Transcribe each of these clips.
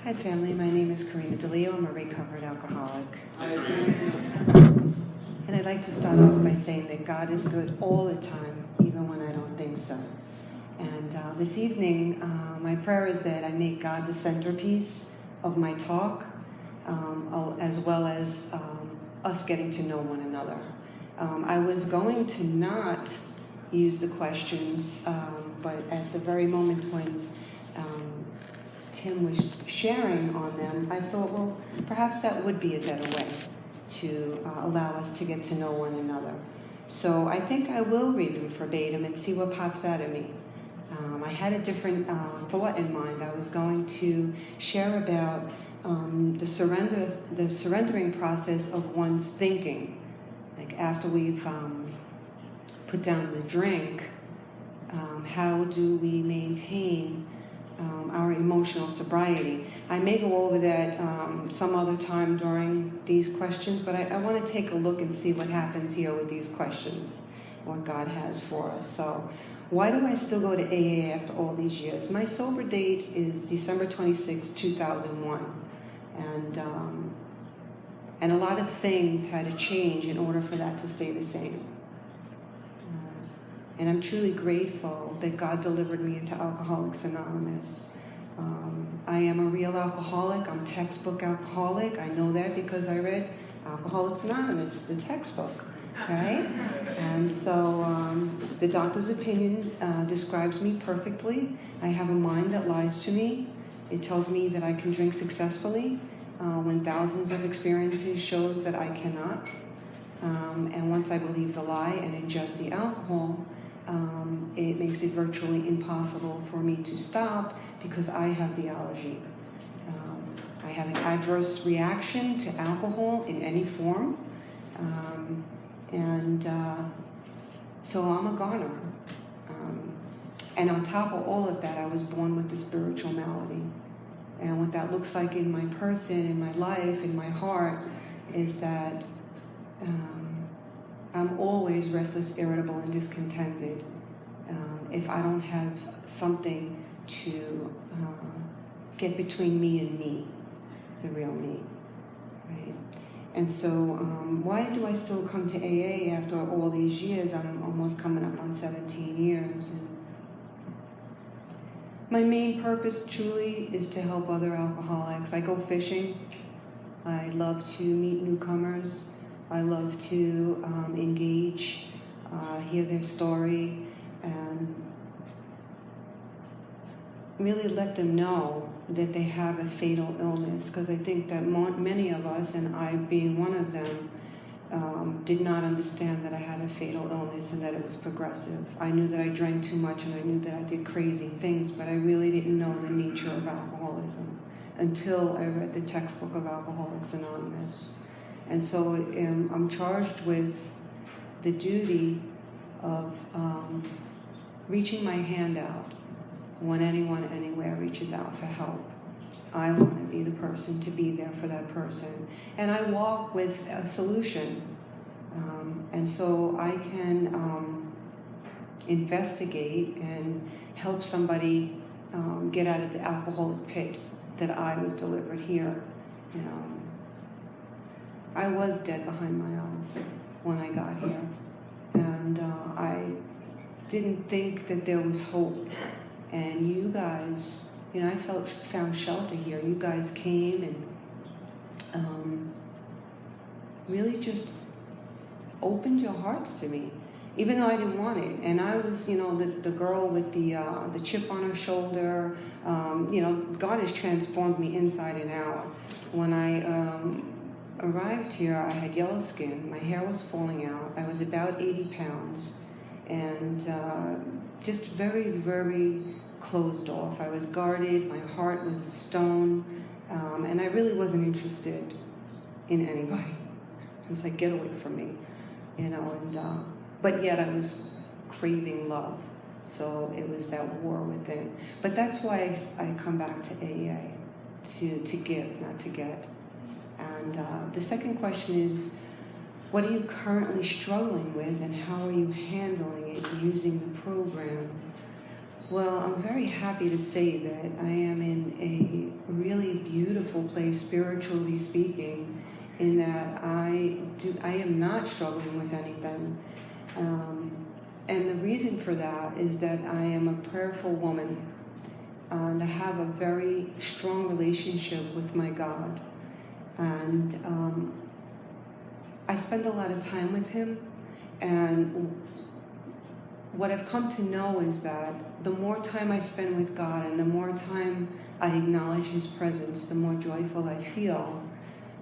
Hi family, my name is Corrina and I'm a recovered alcoholic. And I'd like to start off by saying that God is good all the time, even when I don't think so. And this evening, my prayer is that I make God the centerpiece of my talk, as well as us getting to know one another. I was going to not use the questions, but at the very moment when Tim was sharing on them, I thought, well, perhaps that would be a better way to allow us to get to know one another. So I think I will read them verbatim and see what pops out of me. I had a different thought in mind. I was going to share about the surrendering process of one's thinking. Like after we've put down the drink, how do we maintain our emotional sobriety? I may go over that some other time during these questions, but I want to take a look and see what happens here with these questions, what God has for us. So why do I still go to AA after all these years? My sober date is December 26, 2001. And a lot of things had to change in order for that to stay the same. And I'm truly grateful that God delivered me into Alcoholics Anonymous. I am a real alcoholic. I'm textbook alcoholic. I know that because I read Alcoholics Anonymous, the textbook, right? And so the doctor's opinion describes me perfectly. I have a mind that lies to me. It tells me that I can drink successfully when thousands of experiences shows that I cannot. And once I believe the lie and ingest the alcohol, it makes it virtually impossible for me to stop because I have the allergy. I have an adverse reaction to alcohol in any form. So I'm a goner. And on top of all of that, I was born with the spiritual malady. And what that looks like in my person, in my life, in my heart, is that I'm always restless, irritable, and discontented if I don't have something to get between me and me, the real me, right? And so why do I still come to AA after all these years? I'm almost coming up on 17 years. And my main purpose truly is to help other alcoholics. I go fishing. I love to meet newcomers. I love to engage, hear their story, and really let them know that they have a fatal illness. Because I think that many of us, and I being one of them, did not understand that I had a fatal illness and that it was progressive. I knew that I drank too much and I knew that I did crazy things, but I really didn't know the nature of alcoholism until I read the textbook of Alcoholics Anonymous. And so I'm charged with the duty of reaching my hand out when anyone, anywhere reaches out for help. I want to be the person to be there for that person. And I walk with a solution. And so I can investigate and help somebody get out of the alcoholic pit that I was delivered here. You know, I was dead behind my eyes when I got here. And I didn't think that there was hope. And you guys, you know, I found shelter here. You guys came and really just opened your hearts to me, even though I didn't want it. And I was, you know, the girl with the chip on her shoulder. You know, God has transformed me inside and out. When I arrived here, I had yellow skin. My hair was falling out. I was about 80 pounds. And just very, very closed off. I was guarded. My heart was a stone. And I really wasn't interested in anybody. I was like, get away from me. You know, and but yet I was craving love. So it was that war within. But that's why I come back to AA, to give, not to get. And the second question is, what are you currently struggling with and how are you handling it using the program? Well, I'm very happy to say that I am in a really beautiful place, spiritually speaking, in that I am not struggling with anything. And the reason for that is that I am a prayerful woman, and I have a very strong relationship with my God. And I spend a lot of time with Him, and what I've come to know is that the more time I spend with God and the more time I acknowledge His presence, the more joyful I feel.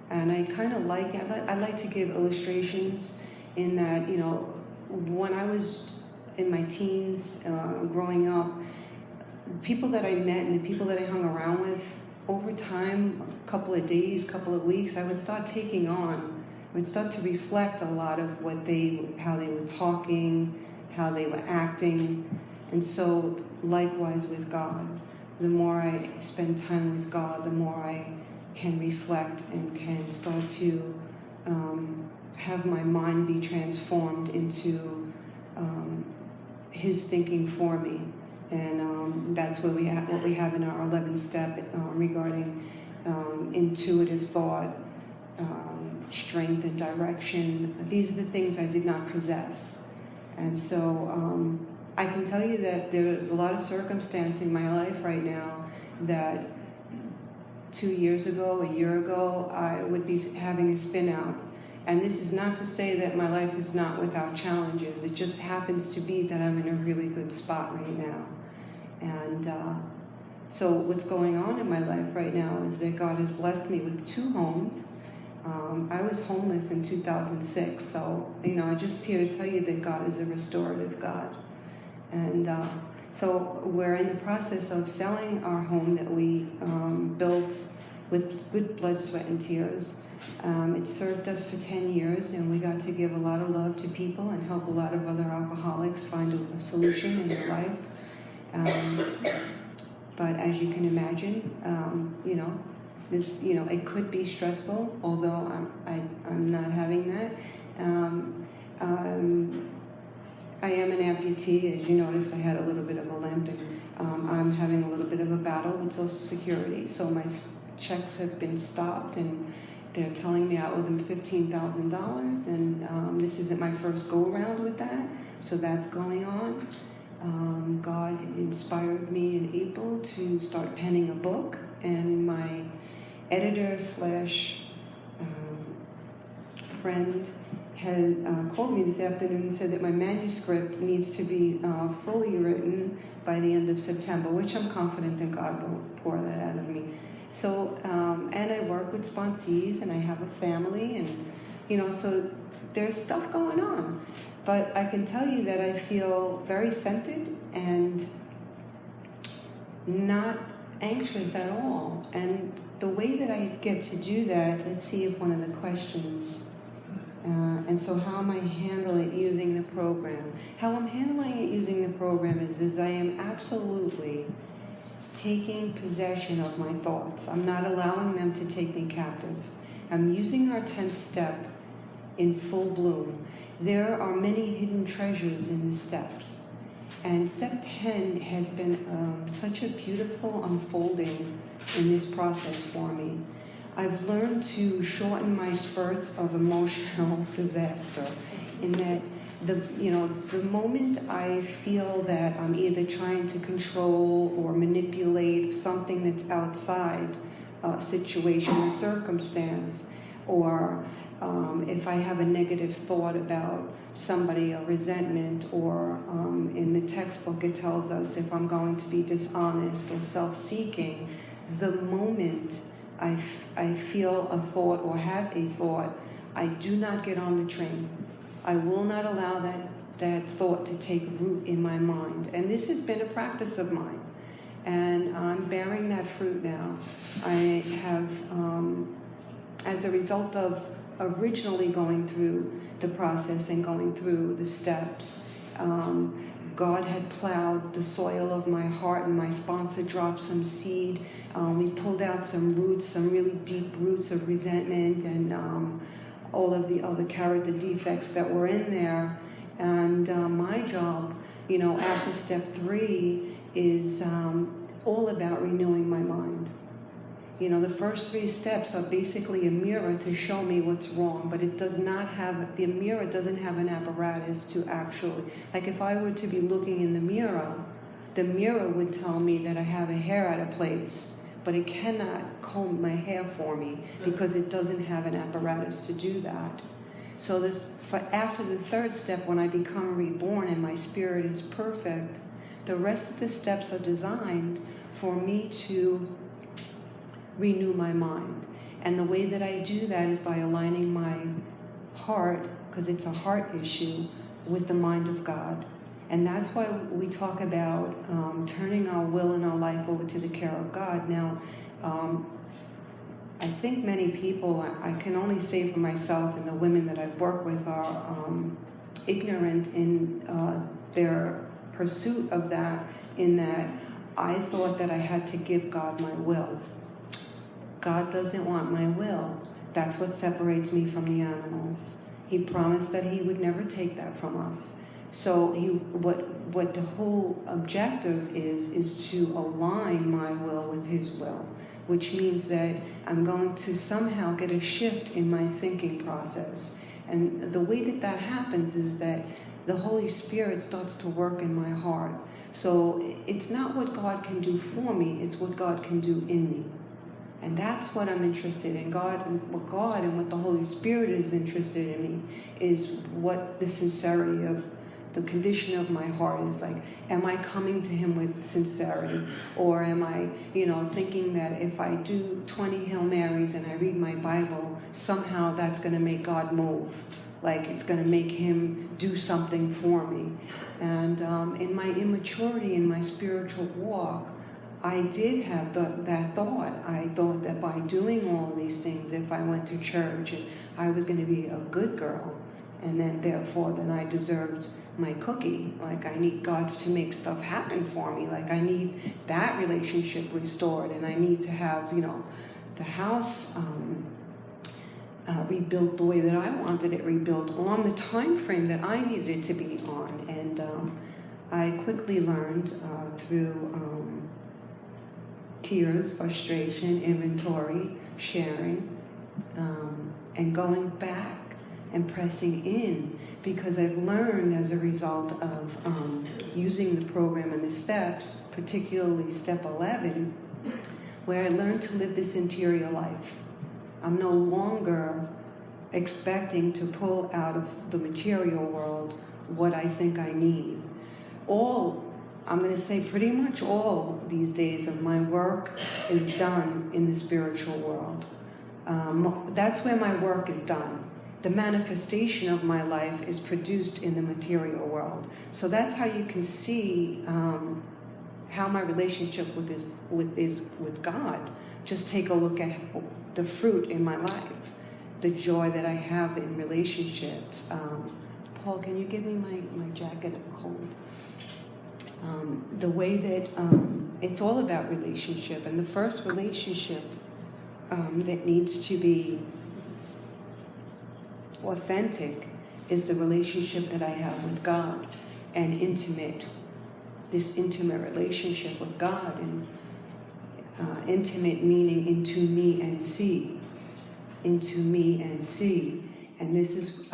And I kind of I like to give illustrations in that, you know, when I was in my teens, growing up, people that I met and the people that I hung around with, over time, a couple of days, couple of weeks, I would start taking on, I would start to reflect a lot of how they were talking, how they were acting. And so likewise with God, the more I spend time with God, the more I can reflect and can start to have my mind be transformed into His thinking for me. And that's what we have in our 11th step regarding intuitive thought, strength and direction. These are the things I did not possess. And so I can tell you that there's a lot of circumstance in my life right now that 2 years ago, a year ago, I would be having a spin out. And this is not to say that my life is not without challenges. It just happens to be that I'm in a really good spot right now. And so what's going on in my life right now is that God has blessed me with 2 homes. I was homeless in 2006, so, you know, I'm just here to tell you that God is a restorative God. And so we're in the process of selling our home that we built with good blood, sweat, and tears. It served us for 10 years, and we got to give a lot of love to people and help a lot of other alcoholics find a solution in their life. But as you can imagine, you know, this, you know, it could be stressful, although I'm not having that. I am an amputee. As you notice, I had a little bit of a limp, and I'm having a little bit of a battle with Social Security. So my checks have been stopped, and they're telling me I owe them $15,000, and this isn't my first go-around with that, so that's going on. God inspired me in April to start penning a book, and my editor / friend has called me this afternoon and said that my manuscript needs to be fully written by the end of September, which I'm confident that God will pour that out of me. So, and I work with sponsees, and I have a family, and, you know, so there's stuff going on. But I can tell you that I feel very centered and not anxious at all. And the way that I get to do that, let's see if one of the questions, and so how am I handling it using the program? How I'm handling it using the program is I am absolutely taking possession of my thoughts. I'm not allowing them to take me captive. I'm using our 10th step in full bloom. There are many hidden treasures in the steps. And step 10 has been such a beautiful unfolding in this process for me. I've learned to shorten my spurts of emotional disaster, in that the moment I feel that I'm either trying to control or manipulate something that's outside a situation or circumstance, or if I have a negative thought about somebody, or resentment, or in the textbook it tells us if I'm going to be dishonest or self-seeking, the moment I feel a thought or have a thought, I do not get on the train. I will not allow that thought to take root in my mind. And this has been a practice of mine. And I'm bearing that fruit now. I have, as a result of originally going through the process and going through the steps, God had plowed the soil of my heart, and my sponsor dropped some seed. We pulled out some roots, some really deep roots of resentment and all of the other character defects that were in there. And my job, after step 3, is all about renewing my mind. You know, the first 3 steps are basically a mirror to show me what's wrong, but it does not have, the mirror doesn't have an apparatus to actually, like if I were to be looking in the mirror would tell me that I have a hair out of place, but it cannot comb my hair for me because it doesn't have an apparatus to do that. So after the 3rd step, when I become reborn and my spirit is perfect, the rest of the steps are designed for me to renew my mind. And the way that I do that is by aligning my heart, because it's a heart issue, with the mind of God. And that's why we talk about turning our will and our life over to the care of God. Now, I think many people, I can only say for myself and the women that I've worked with, are ignorant in their pursuit of that, in that I thought that I had to give God my will. God doesn't want my will. That's what separates me from the animals. He promised that he would never take that from us. So what the whole objective is to align my will with his will, which means that I'm going to somehow get a shift in my thinking process. And the way that that happens is that the Holy Spirit starts to work in my heart. So it's not what God can do for me, it's what God can do in me. And that's what I'm interested in. God and what the Holy Spirit is interested in me is what the sincerity of the condition of my heart is like. Am I coming to him with sincerity? Or am I, thinking that if I do 20 Hail Marys and I read my Bible, somehow that's going to make God move. Like it's going to make him do something for me. And in my immaturity, in my spiritual walk, I did have that thought. I thought that by doing all these things, if I went to church, I was going to be a good girl. And then therefore, I deserved my cookie. Like I need God to make stuff happen for me. Like I need that relationship restored. And I need to have, the house rebuilt the way that I wanted it rebuilt on the time frame that I needed it to be on. And I quickly learned through tears, frustration, inventory, sharing, and going back and pressing in, because I've learned as a result of using the program and the steps, particularly step 11, where I learned to live this interior life. I'm no longer expecting to pull out of the material world what I think I need. I'm going to say pretty much all these days of my work is done in the spiritual world. That's where my work is done. The manifestation of my life is produced in the material world. So that's how you can see how my relationship is with God. Just take a look at the fruit in my life, the joy that I have in relationships. Paul, can you give me my jacket? I'm cold. The way that it's all about relationship, and the first relationship that needs to be authentic is the relationship that I have with God, and this intimate relationship with God, and intimate meaning into me and see, and this is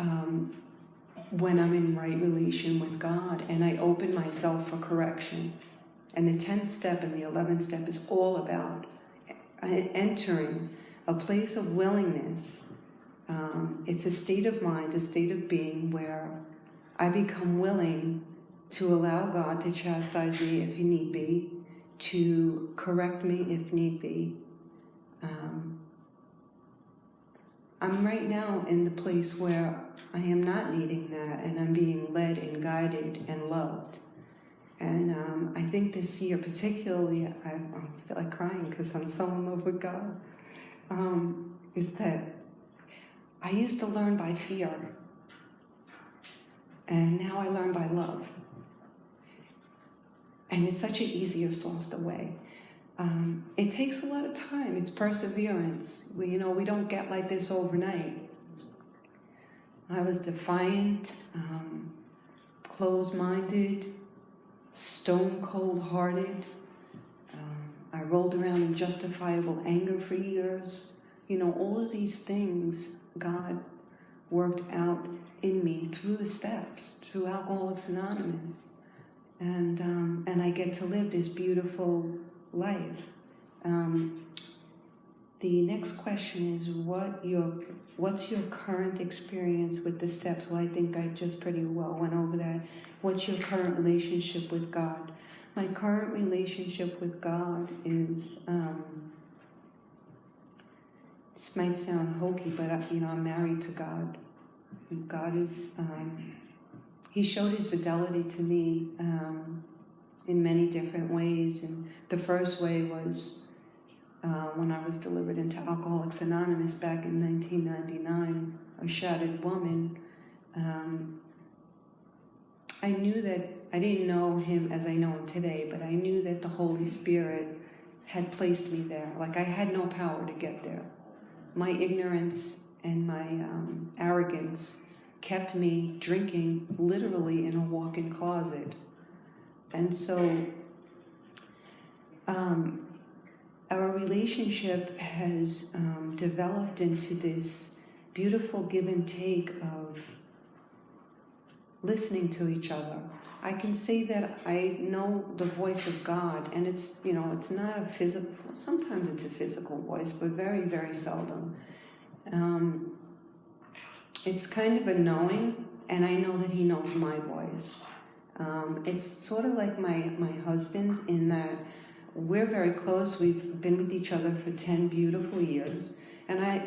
when I'm in right relation with God, and I open myself for correction. And the 10th step and the 11th step is all about entering a place of willingness. It's a state of mind, a state of being where I become willing to allow God to chastise me if he need be, to correct me if need be. I'm right now in the place where I am not needing that, and I'm being led and guided and loved. And I think this year particularly, I feel like crying because I'm so in love with God, is that I used to learn by fear, and now I learn by love. And it's such an easier, softer way. It takes a lot of time. It's perseverance. We don't get like this overnight. I was defiant, closed-minded, stone cold hearted. I rolled around in justifiable anger for years. You know, all of these things God worked out in me through the steps, through Alcoholics Anonymous. And I get to live this beautiful life. The next question is, what's your current experience with the steps? Well, I think I just pretty well went over that. What's your current relationship with God? My current relationship with God is, this might sound hokey, but I'm married to God. God is, He showed His fidelity to me in many different ways. And the first way was when I was delivered into Alcoholics Anonymous back in 1999, a shattered woman. I knew that, I didn't know Him as I know Him today, but I knew that the Holy Spirit had placed me there. Like I had no power to get there. My ignorance and my arrogance kept me drinking literally in a walk-in closet. And so our relationship has developed into this beautiful give and take of listening to each other. I can say that I know the voice of God, and it's, it's not a physical, sometimes it's a physical voice, but very, very seldom. It's kind of a knowing, and I know that He knows my voice. It's sort of like my husband in that we're very close. We've been with each other for 10 beautiful years. And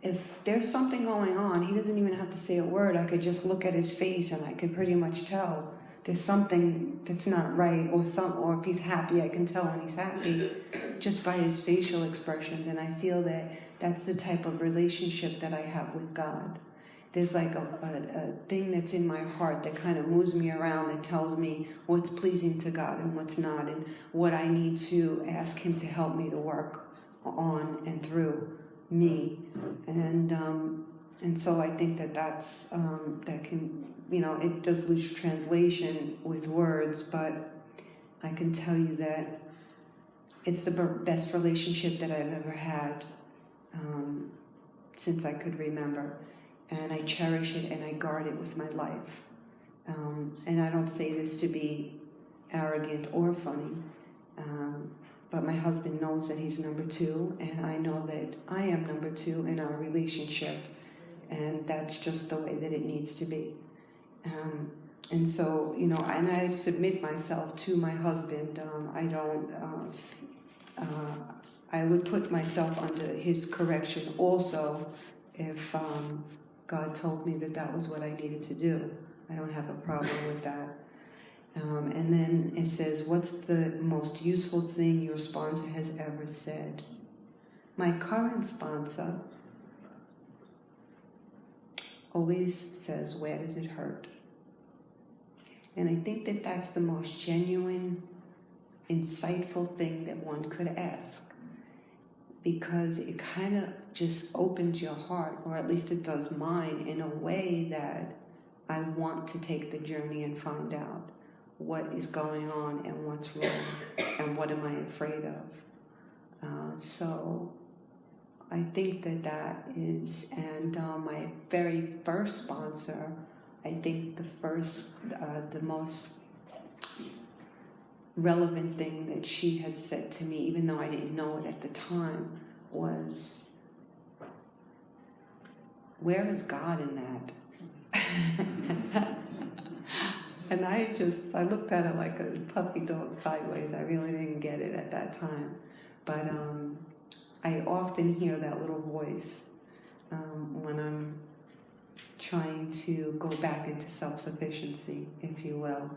if there's something going on, he doesn't even have to say a word. I could just look at his face and I could pretty much tell there's something that's not right, or if he's happy, I can tell when he's happy just by his facial expressions. And I feel that that's the type of relationship that I have with God. There's like a thing that's in my heart that kind of moves me around, that tells me what's pleasing to God and what's not, and what I need to ask Him to help me to work on and through me. And so I think that's that can, it does lose translation with words, but I can tell you that it's the best relationship that I've ever had since I could remember. And I cherish it and I guard it with my life. And I don't say this to be arrogant or funny, but my husband knows that he's number two, and I know that I am number two in our relationship, and that's just the way that it needs to be. And so, and I submit myself to my husband. I would put myself under his correction also if God told me that was what I needed to do. I don't have a problem with that. And then it says, what's the most useful thing your sponsor has ever said? My current sponsor always says, where does it hurt? And I think that that's the most genuine, insightful thing that one could ask, because it kind of just opens your heart, or at least it does mine, in a way that I want to take the journey and find out what is going on and what's wrong and what am I afraid of. So I think that is, and my very first sponsor, I think the most relevant thing that she had said to me, even though I didn't know it at the time, was, where is God in that? And I looked at it like a puppy dog sideways. I really didn't get it at that time. But I often hear that little voice when I'm trying to go back into self-sufficiency, if you will.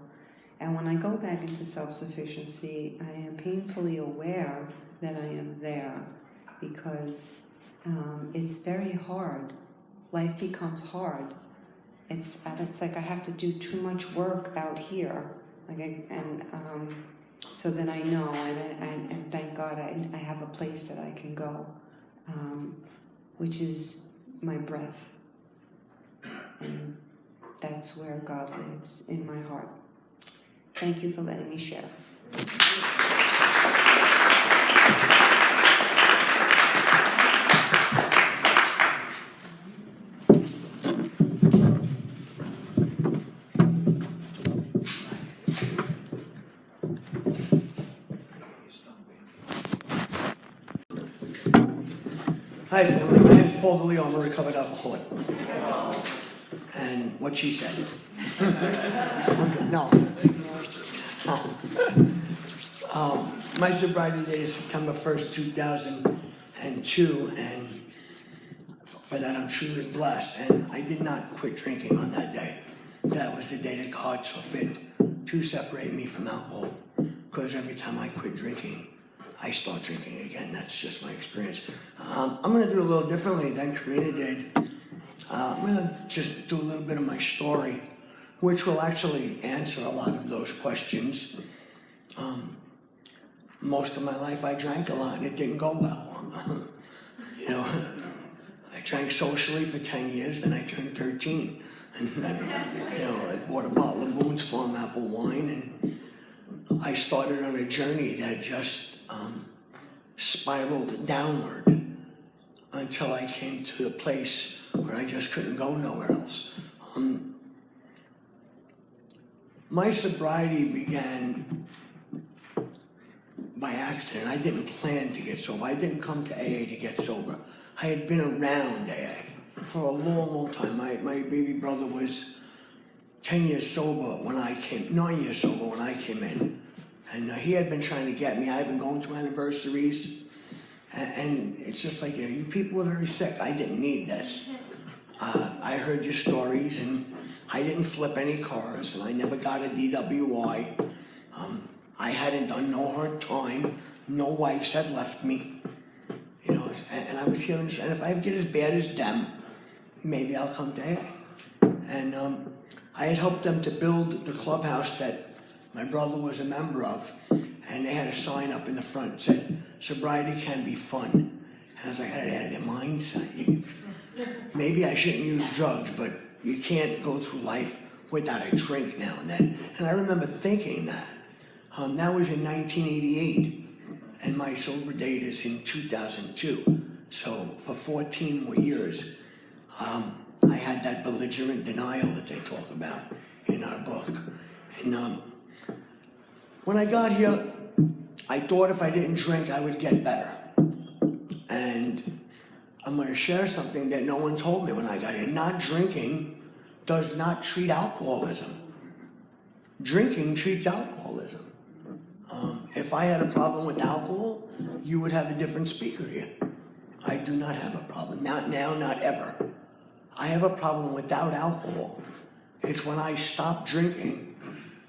And when I go back into self-sufficiency, I am painfully aware that I am there, because it's very hard. Life becomes hard. It's like I have to do too much work out here, so then I know, and thank God I have a place that I can go, which is my breath, and that's where God lives, in my heart. Thank you for letting me share. Hi family, my name is Paul D. I'm a recovered alcoholic. And what she said. No. My sobriety date is September 1st, 2002, and for that I'm truly blessed. And I did not quit drinking on that day. That was the day that God saw fit to separate me from alcohol. Because every time I quit drinking, I start drinking again. That's just my experience. I'm going to do it a little differently than Corrina did. I'm going to just do a little bit of my story, which will actually answer a lot of those questions. Most of my life I drank a lot and it didn't go well. You know, I drank socially for 10 years, then I turned 13. And then, you know, I bought a bottle of Boone's Farm apple wine, and I started on a journey that just spiraled downward until I came to a place where I just couldn't go nowhere else. My sobriety began by accident. I didn't plan to get sober. I didn't come to AA to get sober. I had been around AA for a long, long time. My baby brother was 10 years sober when I came, 9 years sober when I came in. And he had been trying to get me. I had been going to anniversaries. And it's just like, you people were very sick. I didn't need this. I heard your stories, and I didn't flip any cars, and I never got a DWI. I hadn't done no hard time. No wives had left me. You know, and I was hearing, and if I get as bad as them, maybe I'll come to AA. And I had helped them to build the clubhouse that my brother was a member of, and they had a sign up in the front that said, "Sobriety can be fun." And I was like, I had a mindset. Maybe I shouldn't use drugs, but you can't go through life without a drink now and then. And I remember thinking that. That was in 1988, and my sober date is in 2002. So for 14 more years, I had that belligerent denial that they talk about in our book. And when I got here, I thought if I didn't drink, I would get better. And I'm going to share something that no one told me when I got here. Not drinking does not treat alcoholism. Drinking treats alcoholism. If I had a problem with alcohol, you would have a different speaker here. I do not have a problem. Not now, not ever. I have a problem without alcohol. It's when I stop drinking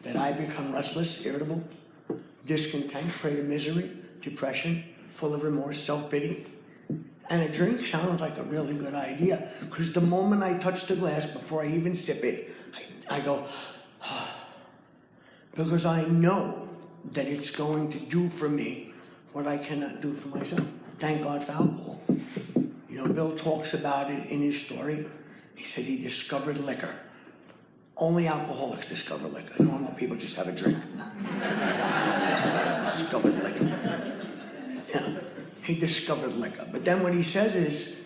that I become restless, irritable, discontent, prey to misery, depression, full of remorse, self-pity. And a drink sounds like a really good idea, because the moment I touch the glass, before I even sip it, I go, because I know that it's going to do for me what I cannot do for myself. Thank God for alcohol. You know, Bill talks about it in his story. He said he discovered liquor. Only alcoholics discover liquor. Normal people just have a drink. Discovered liquor. Yeah, he discovered liquor. But then what he says is,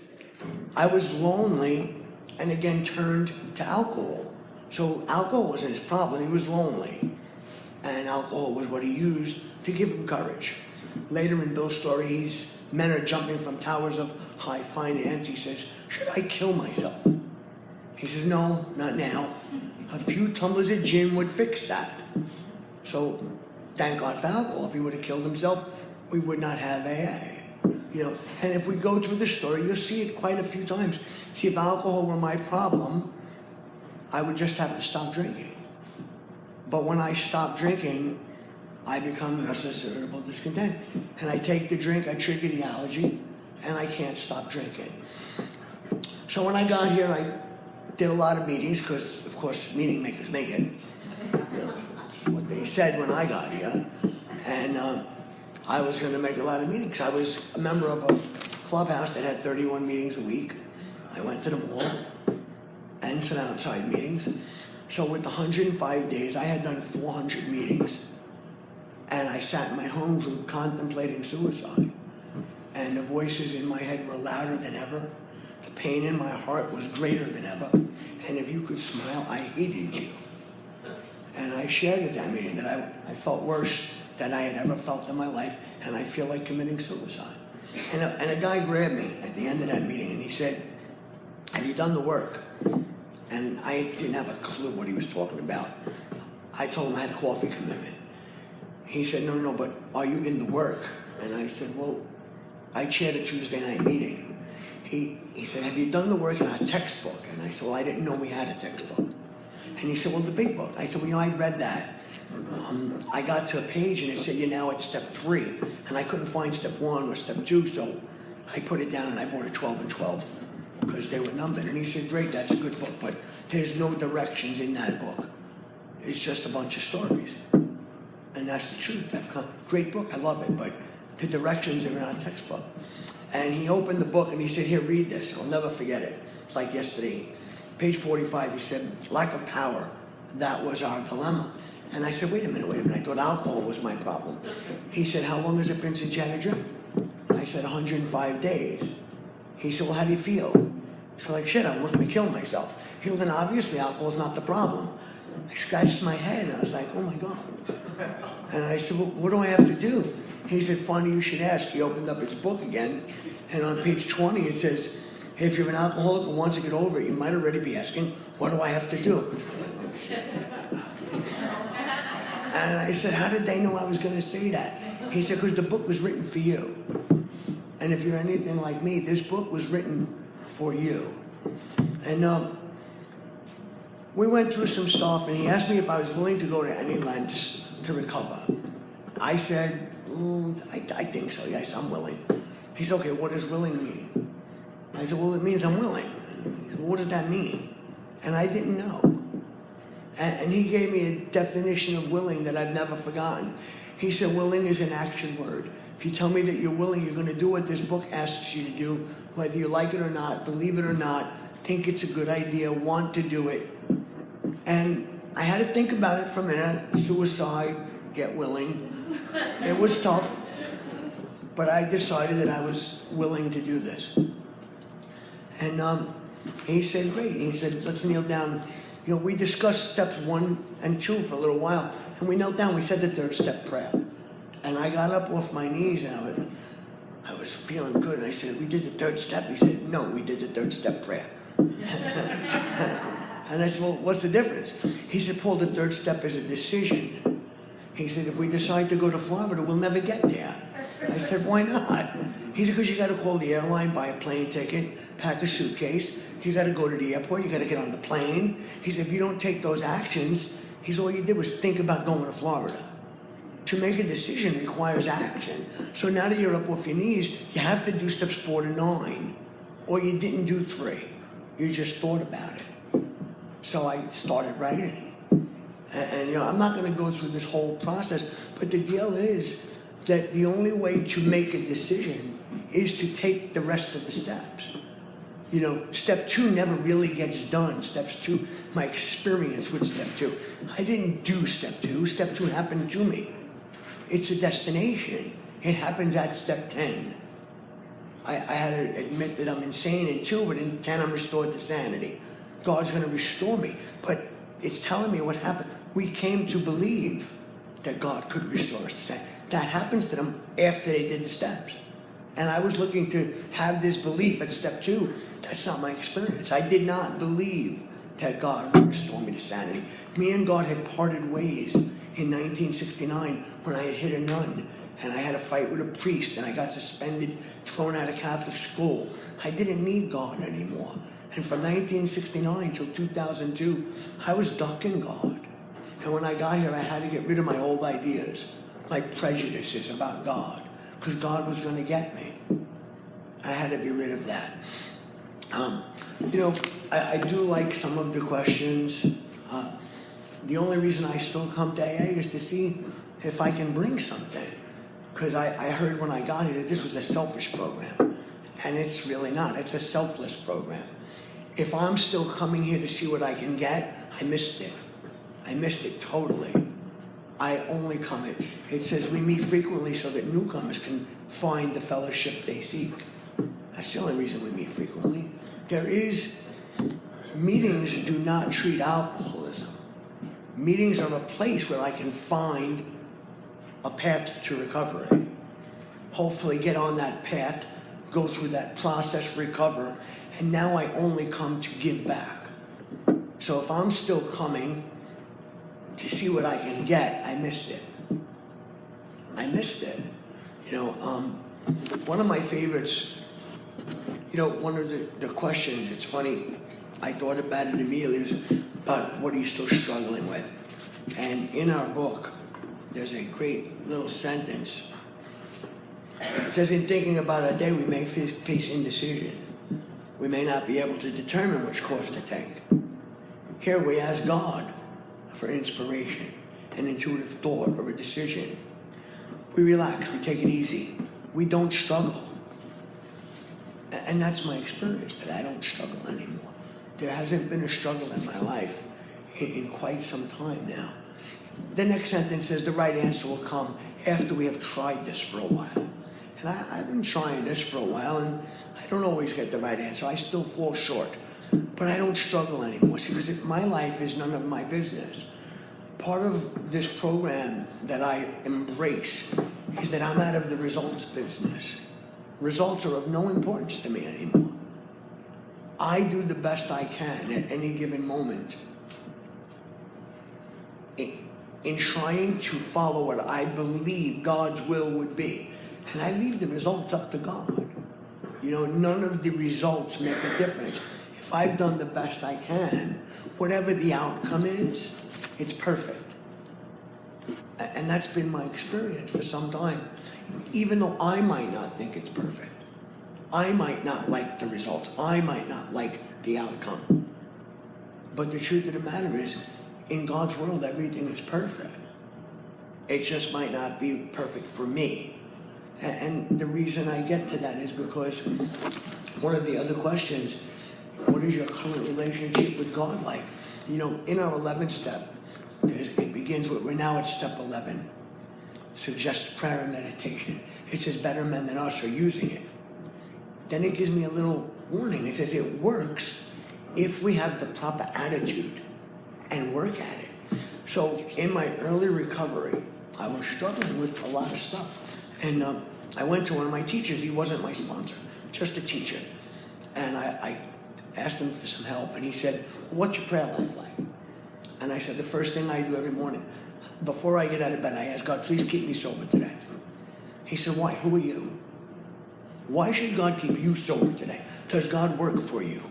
I was lonely and again turned to alcohol. So alcohol wasn't his problem, he was lonely. And alcohol was what he used to give him courage. Later in Bill's story, men are jumping from towers of high finance. He says, should I kill myself? He says, no, not now. A few tumblers of gin would fix that. So thank God for alcohol. If he would have killed himself, we would not have AA. You know, and if we go through the story, you'll see it quite a few times. See, if alcohol were my problem, I would just have to stop drinking. But when I stop drinking, I become restless, irritable, discontent. And I take the drink, I trigger the allergy, and I can't stop drinking. So when I got here, I did a lot of meetings, because, of course, meeting makers make it. You know, that's what they said when I got here. And I was going to make a lot of meetings. I was a member of a clubhouse that had 31 meetings a week. I went to them all, and some outside meetings. So with the 105 days, I had done 400 meetings. And I sat in my home room contemplating suicide. And the voices in my head were louder than ever. The pain in my heart was greater than ever. And if you could smile, I hated you. And I shared at that meeting that I felt worse than I had ever felt in my life, and I feel like committing suicide. And a guy grabbed me at the end of that meeting, and he said, have you done the work? And I didn't have a clue what he was talking about. I told him I had a coffee commitment. He said, no, but are you in the work? And I said, well, I chaired a Tuesday night meeting. He said, have you done the work in our textbook? And I said, well, I didn't know we had a textbook. And he said, well, the big book. I said, well, I read that. I got to a page and it said, you're now at step 3. And I couldn't find step 1 or step 2, so I put it down and I bought a 12 and 12 because they were numbered. And he said, great, that's a good book, but there's no directions in that book. It's just a bunch of stories. And that's the truth. Great book, I love it, but the directions are in our textbook. And he opened the book and he said, here, read this. I'll never forget it. It's like yesterday. Page 45, he said, lack of power, that was our dilemma. And I said, wait a minute. I thought alcohol was my problem. He said, how long has it been since you had a drink? I said, 105 days. He said, well, how do you feel? I feel like shit, I'm looking to kill myself. He said, then obviously alcohol is not the problem. I scratched my head and I was like, oh my God. And I said, well, what do I have to do? He said, funny you should ask. He opened up his book again, and on page 20 it says, if you're an alcoholic and want to get over it, you might already be asking, what do I have to do? And I said, how did they know I was going to say that? He said, because the book was written for you. And if you're anything like me, this book was written for you. And we went through some stuff, and he asked me if I was willing to go to any lengths to recover. I said, I think so. Yes, I'm willing. He said, okay, what does willing mean? I said, well, it means I'm willing. He said, well, what does that mean? And I didn't know. And he gave me a definition of willing that I've never forgotten. He said, willing is an action word. If you tell me that you're willing, you're going to do what this book asks you to do, whether you like it or not, believe it or not, think it's a good idea, want to do it. And I had to think about it for a minute. Suicide, get willing. It was tough, but I decided that I was willing to do this. And he said, great. He said, let's kneel down. You know, we discussed steps 1 and 2 for a little while, and we knelt down. We said the 3rd step prayer. And I got up off my knees, and I was feeling good. And I said, we did the 3rd step. He said, no, we did the 3rd step prayer. And I said, well, what's the difference? He said, Paul, the 3rd step is a decision. He said, if we decide to go to Florida, we'll never get there. I said, why not? He said, because you got to call the airline, buy a plane ticket, pack a suitcase. You got to go to the airport. You got to get on the plane. He said, if you don't take those actions, he said, all you did was think about going to Florida. To make a decision requires action. So now that you're up off your knees, you have to do steps 4 to 9. Or you didn't do 3. You just thought about it. So I started writing. And you know, I'm not going to go through this whole process, but the deal is that the only way to make a decision is to take the rest of the steps. You know, step 2 never really gets done. Steps 2, my experience with step 2. I didn't do step 2. Step 2 happened to me. It's a destination. It happens at step 10. I had to admit that I'm insane in 2, but in 10 I'm restored to sanity. God's going to restore me. But it's telling me what happened. We came to believe that God could restore us to sanity. That happens to them after they did the steps. And I was looking to have this belief at step 2. That's not my experience. I did not believe that God would restore me to sanity. Me and God had parted ways in 1969 when I had hit a nun and I had a fight with a priest and I got suspended, thrown out of Catholic school. I didn't need God anymore. And from 1969 till 2002, I was ducking God. And when I got here, I had to get rid of my old ideas, my prejudices about God, because God was going to get me. I had to be rid of that. You know, I do like some of the questions. The only reason I still come to AA is to see if I can bring something. Because I heard when I got here that this was a selfish program. And it's really not. It's a selfless program. if I'm still coming here to see what I can get, I missed it. I missed it totally. I only come it. It says we meet frequently so that newcomers can find the fellowship they seek. That's the only reason we meet frequently. Meetings do not treat alcoholism. Meetings are a place where I can find a path to recovery. Hopefully get on that path, go through that process, recover, and now I only come to give back. So if I'm still coming to see what I can get, I missed it. I missed it. One of my favorites, one of the questions, it's funny, I thought about it immediately, was about what are you still struggling with? And in our book, there's a great little sentence. It says, in thinking about our day, we may face indecision. We may not be able to determine which course to take. Here we ask God for inspiration, an intuitive thought, or a decision. We relax, we take it easy. We don't struggle. And that's my experience, that I don't struggle anymore. There hasn't been a struggle in my life in quite some time now. The next sentence says the right answer will come after we have tried this for a while. And I've been trying this for a while, and I don't always get the right answer. I still fall short. But I don't struggle anymore. See, because my life is none of my business. Part of this program that I embrace is that I'm out of the results business. Results are of no importance to me anymore. I do the best I can at any given moment in trying to follow what I believe God's will would be. And I leave the results up to God. None of the results make a difference. If I've done the best I can, whatever the outcome is, it's perfect. And that's been my experience for some time. Even though I might not think it's perfect. I might not like the results. I might not like the outcome. But the truth of the matter is, in God's world, everything is perfect. It just might not be perfect for me. And the reason I get to that is because one of the other questions, what is your current relationship with God like? In our 11th step, it begins with, we're now at step 11. Suggest prayer and meditation. It says better men than us are using it. Then it gives me a little warning. It says it works if we have the proper attitude and work at it. So in my early recovery, I was struggling with a lot of stuff. And I went to one of my teachers. He wasn't my sponsor, just a teacher. And I asked him for some help. And he said, what's your prayer life like? And I said, the first thing I do every morning, before I get out of bed, I ask God, please keep me sober today. He said, why? Who are you? Why should God keep you sober today? Does God work for you?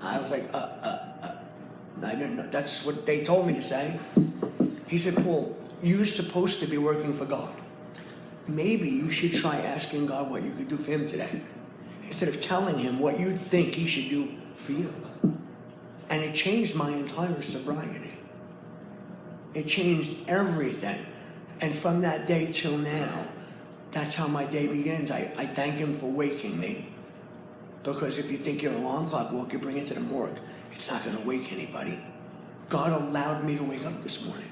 I was like, I didn't know. That's what they told me to say. He said, Paul, you're supposed to be working for God. Maybe you should try asking God what you could do for him today, instead of telling him what you think he should do for you. And it changed my entire sobriety. It changed everything. And from that day till now, that's how my day begins. I thank him for waking me. Because if you think your alarm clock woke you, bring it to the morgue. It's not going to wake anybody. God allowed me to wake up this morning.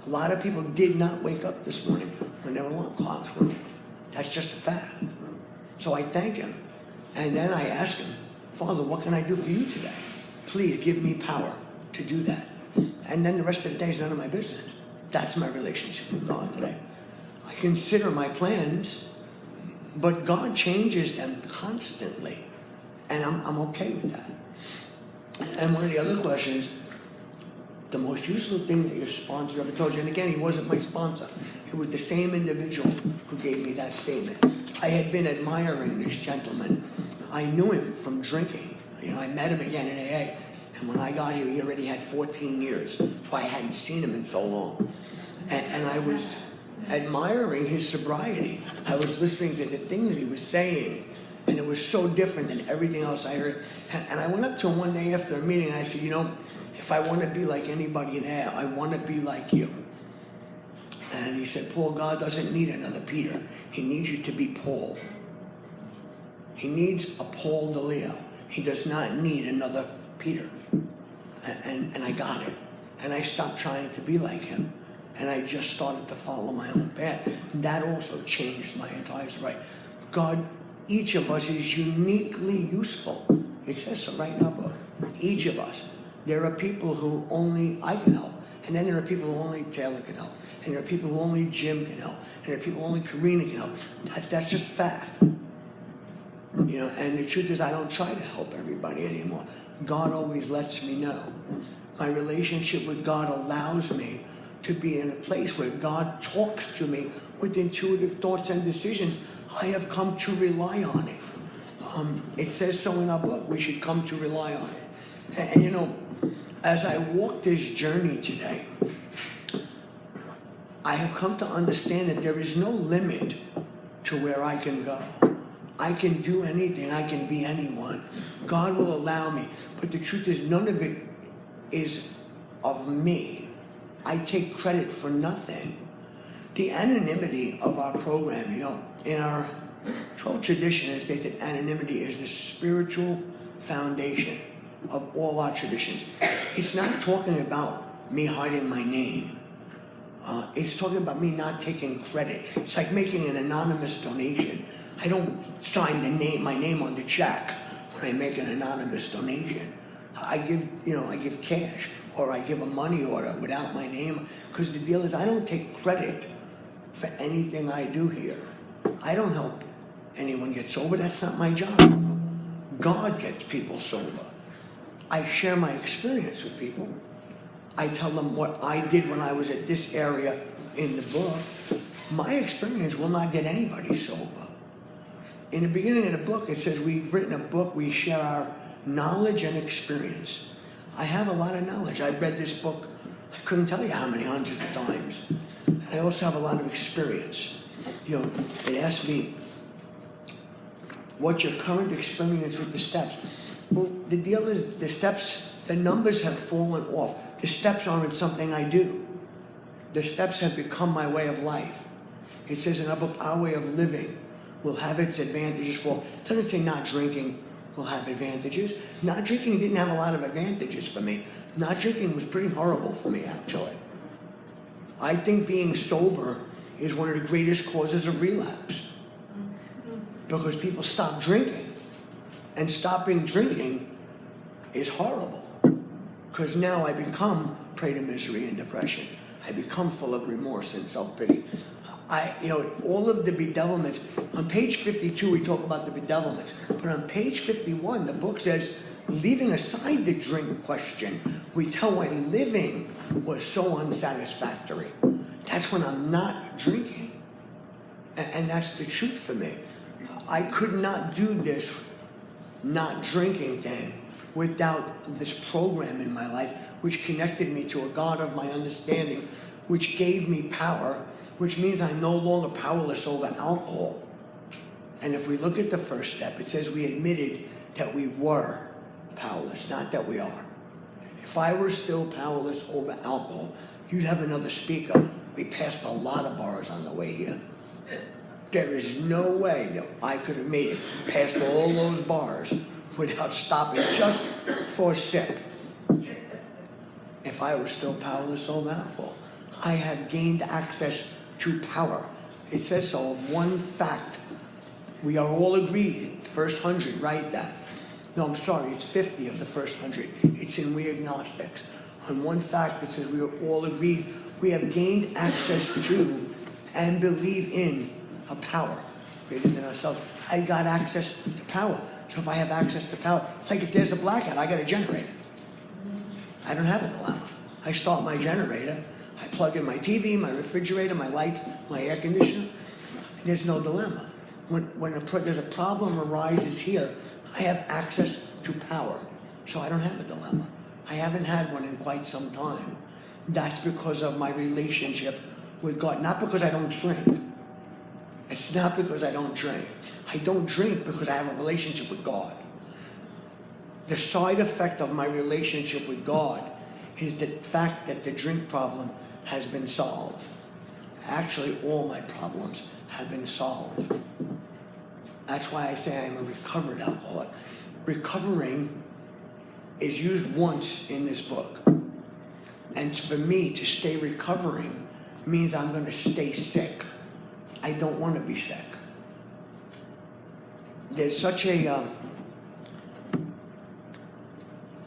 A lot of people did not wake up this morning when their alarm clocks went off. That's just a fact. So I thank him. And then I ask him, Father, what can I do for you today? Please give me power to do that. And then the rest of the day is none of my business. That's my relationship with God today. I consider my plans, but God changes them constantly. And I'm okay with that. And one of the other questions, the most useful thing that your sponsor ever told you, and again, he wasn't my sponsor. It was the same individual who gave me that statement. I had been admiring this gentleman. I knew him from drinking. I met him again in AA. And when I got here, he already had 14 years. So I hadn't seen him in so long. And I was admiring his sobriety. I was listening to the things he was saying. And it was so different than everything else I heard. And I went up to him one day after a meeting, and I said, if I want to be like anybody in AA, I want to be like you. And he said, Paul, God doesn't need another Peter. He needs you to be Paul. He needs a Paul D. He does not need another Peter. And I got it. And I stopped trying to be like him. And I just started to follow my own path. And that also changed my entire story. God, each of us is uniquely useful. It says so right in our book. Each of us. There are people who only I can help. And then there are people who only Taylor can help. And there are people who only Jim can help. And there are people who only Corrina can help. That's just fact. You know, and the truth is I don't try to help everybody anymore. God always lets me know. My relationship with God allows me to be in a place where God talks to me with intuitive thoughts and decisions. I have come to rely on it. It says so in our book. We should come to rely on it. And you know, as I walk this journey today, I have come to understand that there is no limit to where I can go. I can do anything. I can be anyone. God will allow me. But the truth is, none of it is of me. I take credit for nothing. The anonymity of our program, you know, in our 12 tradition, it states that anonymity is the spiritual foundation of all our traditions. It's not talking about me hiding my name. It's talking about me not taking credit. It's like making an anonymous donation. I don't sign my name on the check when I make an anonymous donation. I give cash, or I give a money order without my name, because the deal is I don't take credit for anything I do here. I don't help anyone get sober. That's not my job. God gets people sober. I share my experience with people. I tell them what I did when I was at this area in the book. My experience will not get anybody sober. In the beginning of the book, it says we've written a book, we share our knowledge and experience. I have a lot of knowledge. I've read this book, I couldn't tell you how many hundreds of times. I also have a lot of experience. You know, it asked me, what's your current experience with the steps? Well, the deal is the steps, the numbers have fallen off. The steps aren't something I do. The steps have become my way of life. It says in our book, our way of living will have its advantages for, it doesn't say not drinking will have advantages. Not drinking didn't have a lot of advantages for me. Not drinking was pretty horrible for me, actually. I think being sober is one of the greatest causes of relapse. Because people stop drinking. And stopping drinking is horrible. Because now I become prey to misery and depression. I become full of remorse and self-pity. All of the bedevilments. On page 52, we talk about the bedevilments. But on page 51, the book says, leaving aside the drink question, we tell why living was so unsatisfactory. That's when I'm not drinking. And that's the truth for me. I could not do this not drinking thing without this program in my life, which connected me to a God of my understanding, which gave me power, which means I'm no longer powerless over alcohol. And if we look at the first step, it says we admitted that we were powerless, not that we are. If I were still powerless over alcohol, you'd have another speaker. We passed a lot of bars on the way here. There is no way that I could have made it past all those bars without stopping just for a sip. If I were still powerless over alcohol, I have gained access to power. It says so of one fact. We are all agreed, first 100, write that. No, I'm sorry, it's 50 of the first 100. It's in We Agnostics. On one fact that says we are all agreed, we have gained access to and believe in a power greater than ourselves. I got access to power. So if I have access to power, it's like if there's a blackout, I got a generator. I don't have a dilemma. I start my generator, I plug in my TV, my refrigerator, my lights, my air conditioner. There's no dilemma. When there's a problem arises here, I have access to power. So I don't have a dilemma. I haven't had one in quite some time. That's because of my relationship with God, not because I don't drink. It's not because I don't drink. I don't drink because I have a relationship with God. The side effect of my relationship with God is the fact that the drink problem has been solved. Actually, all my problems have been solved. That's why I say I'm a recovered alcoholic. Recovering is used once in this book. And for me to stay recovering means I'm going to stay sick. I don't want to be sick. There's such a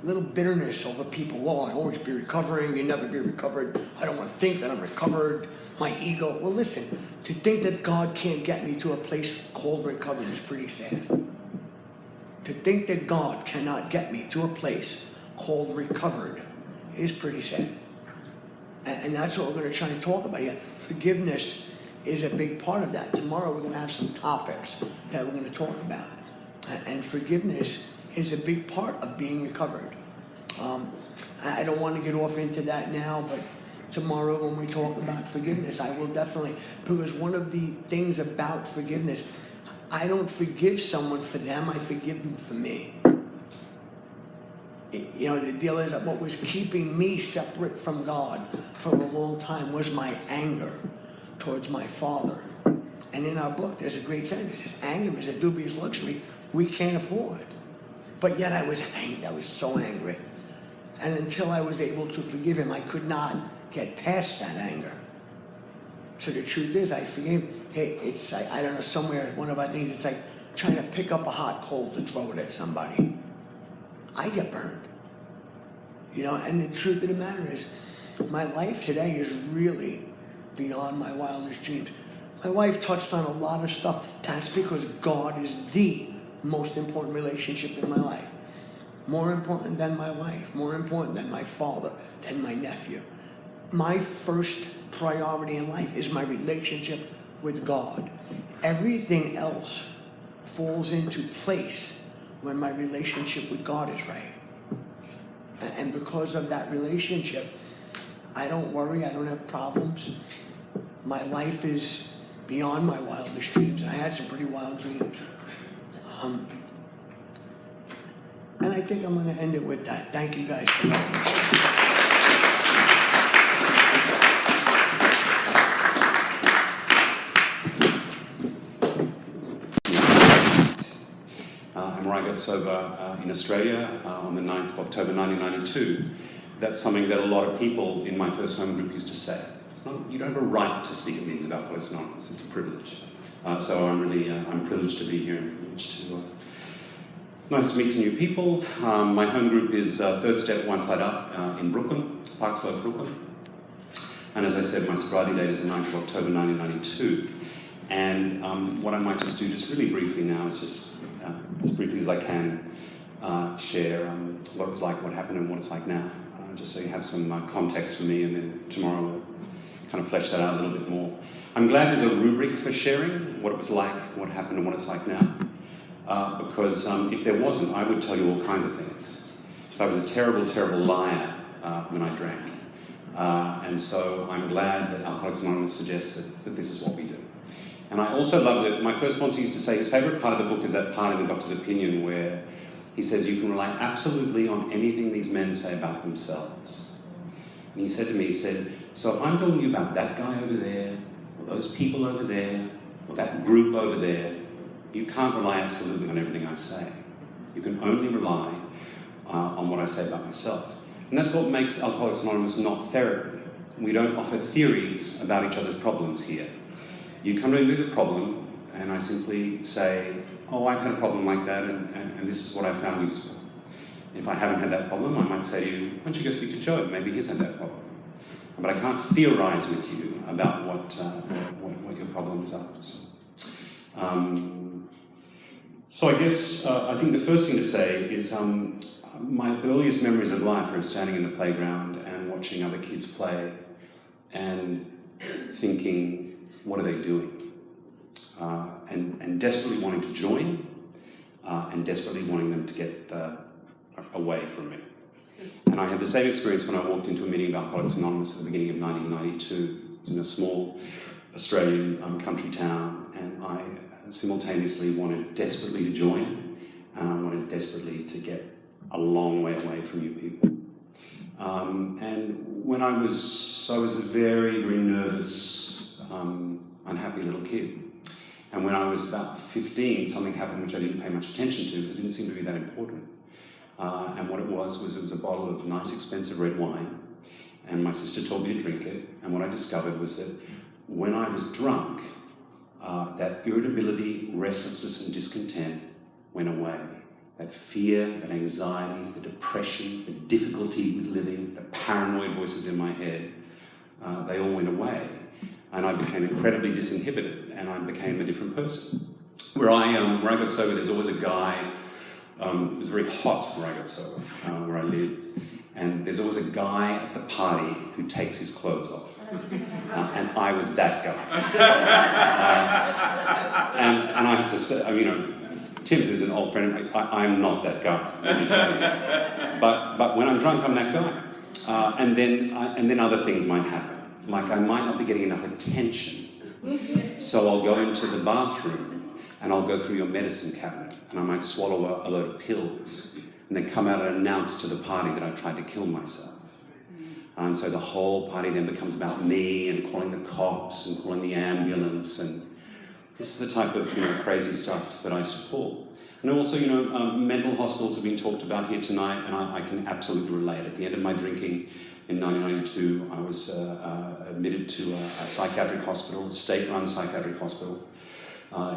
little bitterness over people. Well, I always be recovering, you never be recovered. I don't want to think that I'm recovered. My ego. Well, listen, to think that God can't get me to a place called recovered is pretty sad. To think that God cannot get me to a place called recovered is pretty sad. And that's what we're going to try and talk about here. Forgiveness is a big part of that. Tomorrow we're going to have some topics that we're going to talk about. And forgiveness is a big part of being recovered. I don't want to get off into that now, but tomorrow when we talk about forgiveness, I will definitely, because one of the things about forgiveness, I don't forgive someone for them, I forgive them for me. You know, the deal is that what was keeping me separate from God for a long time was my anger towards my father. And in our book, there's a great sentence. It says, anger is a dubious luxury we can't afford. But yet I was angry. I was so angry. And until I was able to forgive him, I could not get past that anger. So the truth is, I forgave him. Hey, it's like, I don't know, somewhere, one of our things, it's like trying to pick up a hot coal to throw it at somebody. I get burned. You know, and the truth of the matter is, my life today is really beyond my wildest dreams. My wife touched on a lot of stuff. That's because God is the most important relationship in my life. More important than my wife, more important than my father, than my nephew. My first priority in life is my relationship with God. Everything else falls into place when my relationship with God is right. And because of that relationship, I don't worry, I don't have problems. My life is beyond my wildest dreams. I had some pretty wild dreams. And I think I'm going to end it with that. Thank you guys for letting me. And when I got sober in Australia on the 9th of October 1992, that's something that a lot of people in my first home group used to say. You don't have a right to speak at meetings about Alcoholics Anonymous. It's a privilege. So I'm privileged to be here and privileged to. Nice to meet some new people. My home group is Third Step, One Flight Up in Brooklyn, Park Slope, Brooklyn. And as I said, my sobriety date is the 9th of October 1992. And what I might just do, just really briefly now, is just as briefly as I can share what it was like, what happened, and what it's like now. Just so you have some context for me, and then tomorrow we'll kind of flesh that out a little bit more. I'm glad there's a rubric for sharing what it was like, what happened, and what it's like now. Because if there wasn't, I would tell you all kinds of things. So I was a terrible, terrible liar when I drank. And so I'm glad that Alcoholics Anonymous suggests that this is what we do. And I also love that my first sponsor used to say his favourite part of the book is that part in the doctor's opinion where he says you can rely absolutely on anything these men say about themselves. And he said to me, he said, so if I'm telling you about that guy over there, or those people over there, or that group over there, you can't rely absolutely on everything I say. You can only rely on what I say about myself. And that's what makes Alcoholics Anonymous not therapy. We don't offer theories about each other's problems here. You come to me with a problem, and I simply say, oh, I've had a problem like that, and this is what I found useful. If I haven't had that problem, I might say to you, why don't you go speak to Joe? Maybe he's had that problem. But I can't theorize with you about what your problems are. So I guess I think the first thing to say is my earliest memories of life are standing in the playground and watching other kids play and thinking, what are they doing? And desperately wanting to join and desperately wanting them to get away from me. And I had the same experience when I walked into a meeting of Alcoholics Anonymous at the beginning of 1992. It was in a small Australian country town, and I simultaneously wanted desperately to join, and I wanted desperately to get a long way away from you people. And when I was a very, very nervous, unhappy little kid. And when I was about 15, something happened which I didn't pay much attention to because it didn't seem to be that important. And what it was a bottle of nice expensive red wine, and my sister told me to drink it, and what I discovered was that when I was drunk, that irritability, restlessness and discontent went away. That fear, that anxiety, the depression, the difficulty with living, the paranoid voices in my head, they all went away. And I became incredibly disinhibited, and I became a different person. Where I got sober, there's always a guy, it was very hot where I got sober, where I lived, and there's always a guy at the party who takes his clothes off. And I was that guy. And I have to say, Tim, who's an old friend of mine, I'm not that guy, let me tell you. But when I'm drunk, I'm that guy. And then other things might happen. Like I might not be getting enough attention. So I'll go into the bathroom and I'll go through your medicine cabinet and I might swallow a load of pills and then come out and announce to the party that I tried to kill myself. And so the whole party then becomes about me and calling the cops and calling the ambulance, and this is the type of crazy stuff that I used to pull. And also, mental hospitals have been talked about here tonight, and I can absolutely relate. At the end of my drinking in 1992, I was admitted to a psychiatric hospital, a state-run psychiatric hospital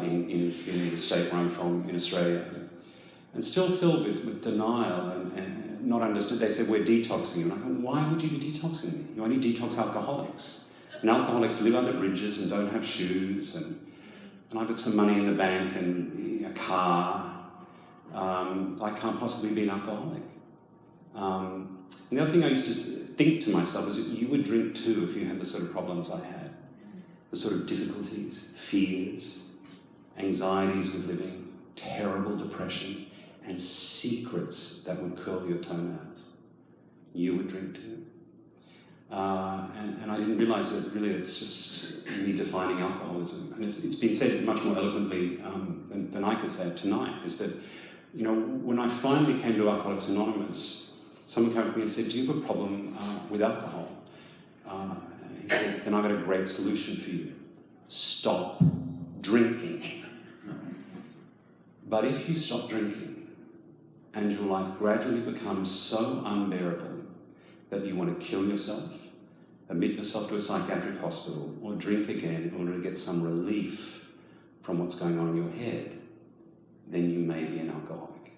in the state where I'm from in Australia, and still filled with denial and not understood. They said, we're detoxing you. And I go, why would you be detoxing me? You only detox alcoholics. And alcoholics live under bridges and don't have shoes, and I've got some money in the bank and a car. I can't possibly be an alcoholic. And the other thing I used to think to myself is that you would drink too if you had the sort of problems I had. The sort of difficulties, fears, anxieties with living, terrible depression, and secrets that would curl your toenails. You would drink too. And I didn't realise that really it's just me defining alcoholism. And it's been said much more eloquently than I could say it tonight, is that, when I finally came to Alcoholics Anonymous, someone came up to me and said, do you have a problem with alcohol? He said, then I've got a great solution for you. Stop drinking. But if you stop drinking, and your life gradually becomes so unbearable that you want to kill yourself, admit yourself to a psychiatric hospital, or drink again in order to get some relief from what's going on in your head, then you may be an alcoholic.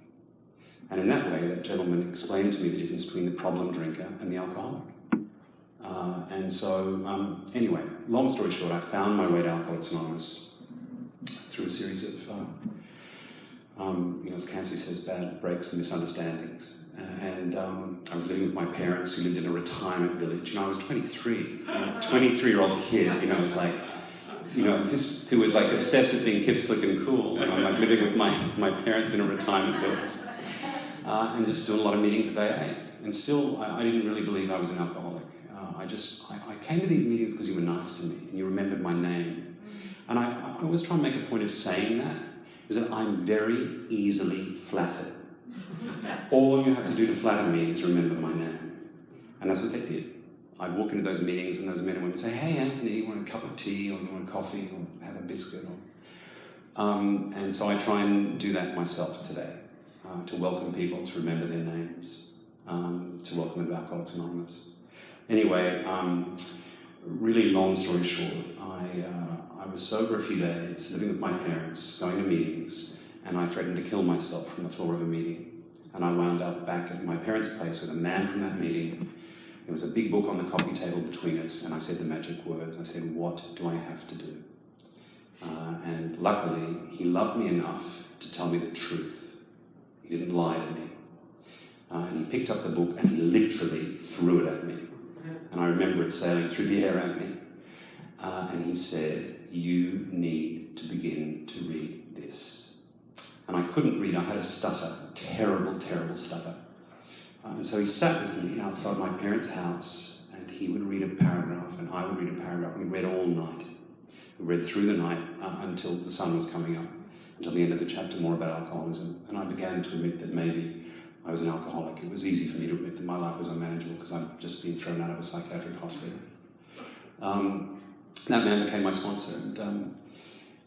And in that way, that gentleman explained to me the difference between the problem drinker and the alcoholic. Anyway, long story short, I found my way to Alcoholics Anonymous through a series of as Cancy says, bad breaks and misunderstandings. And I was living with my parents who lived in a retirement village. I was 23, a 23-year-old kid, was like, this who was like obsessed with being hip, slick and cool. And I'm like living with my parents in a retirement village. And just doing a lot of meetings of AA. And still, I didn't really believe I was an alcoholic. I came to these meetings because you were nice to me and you remembered my name. And I always try and make a point of saying that, is that I'm very easily flattered. All you have to do to flatter me is remember my name. And that's what they did. I'd walk into those meetings and those men and women would say, hey Anthony, you want a cup of tea, or you want coffee, or have a biscuit? And so I try and do that myself today, to welcome people, to remember their names, to welcome them to Alcoholics Anonymous. Anyway, really long story short, I was sober a few days, living with my parents, going to meetings, and I threatened to kill myself from the floor of a meeting. And I wound up back at my parents' place with a man from that meeting. There was a big book on the coffee table between us, and I said the magic words. I said, what do I have to do? And luckily, he loved me enough to tell me the truth. He didn't lie to me. And he picked up the book and he literally threw it at me. And I remember it sailing through the air at me. And he said, you need to begin to read this. And I couldn't read, I had a stutter, a terrible, terrible stutter. And so he sat with me outside my parents' house, and he would read a paragraph, and I would read a paragraph, and we read all night. We read through the night until the sun was coming up, until the end of the chapter, more about alcoholism. And I began to admit that maybe I was an alcoholic. It was easy for me to admit that my life was unmanageable because I'd just been thrown out of a psychiatric hospital. That man became my sponsor, and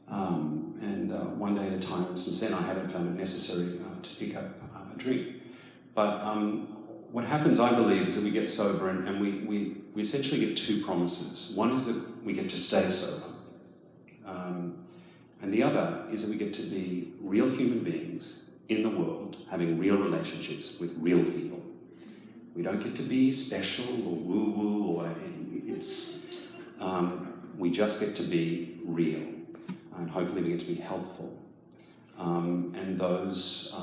One day at a time. Since then, I haven't found it necessary to pick up a drink. But what happens, I believe, is that we get sober and we essentially get two promises. One is that we get to stay sober. And the other is that we get to be real human beings in the world, having real relationships with real people. We don't get to be special or woo-woo, or we just get to be real. And hopefully we get to be helpful. And those,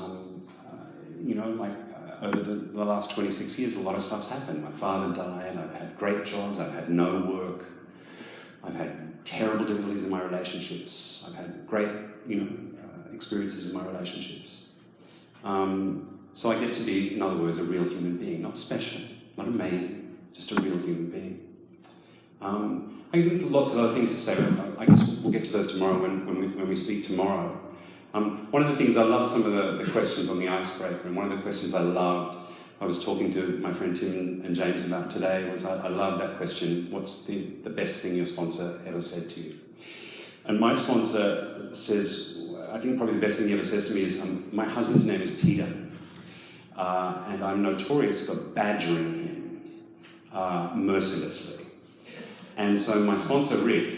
over the last 26 years, a lot of stuff's happened. My father died, I've had great jobs, I've had no work, I've had terrible difficulties in my relationships, I've had great, experiences in my relationships. So I get to be, in other words, a real human being, not special, not amazing, just a real human being. I think there's lots of other things to say, but I guess we'll get to those tomorrow when we speak tomorrow. One of the things, I love some of the questions on the icebreaker, and one of the questions I loved, I was talking to my friend Tim and James about today, was I love that question, what's the best thing your sponsor ever said to you? And my sponsor says, I think probably the best thing he ever says to me is, my husband's name is Peter, and I'm notorious for badgering him mercilessly. And so my sponsor, Rick,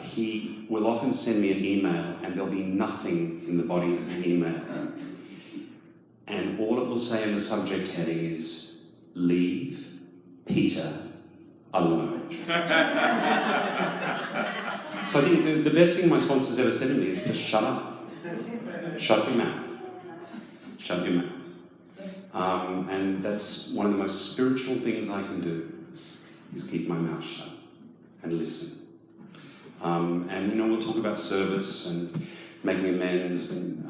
he will often send me an email and there'll be nothing in the body of the email. And all it will say in the subject heading is, leave Peter alone. So I think the best thing my sponsor's ever said to me is just shut up. Shut your mouth. Shut your mouth. And that's one of the most spiritual things I can do, is keep my mouth shut and listen. And we'll talk about service and making amends and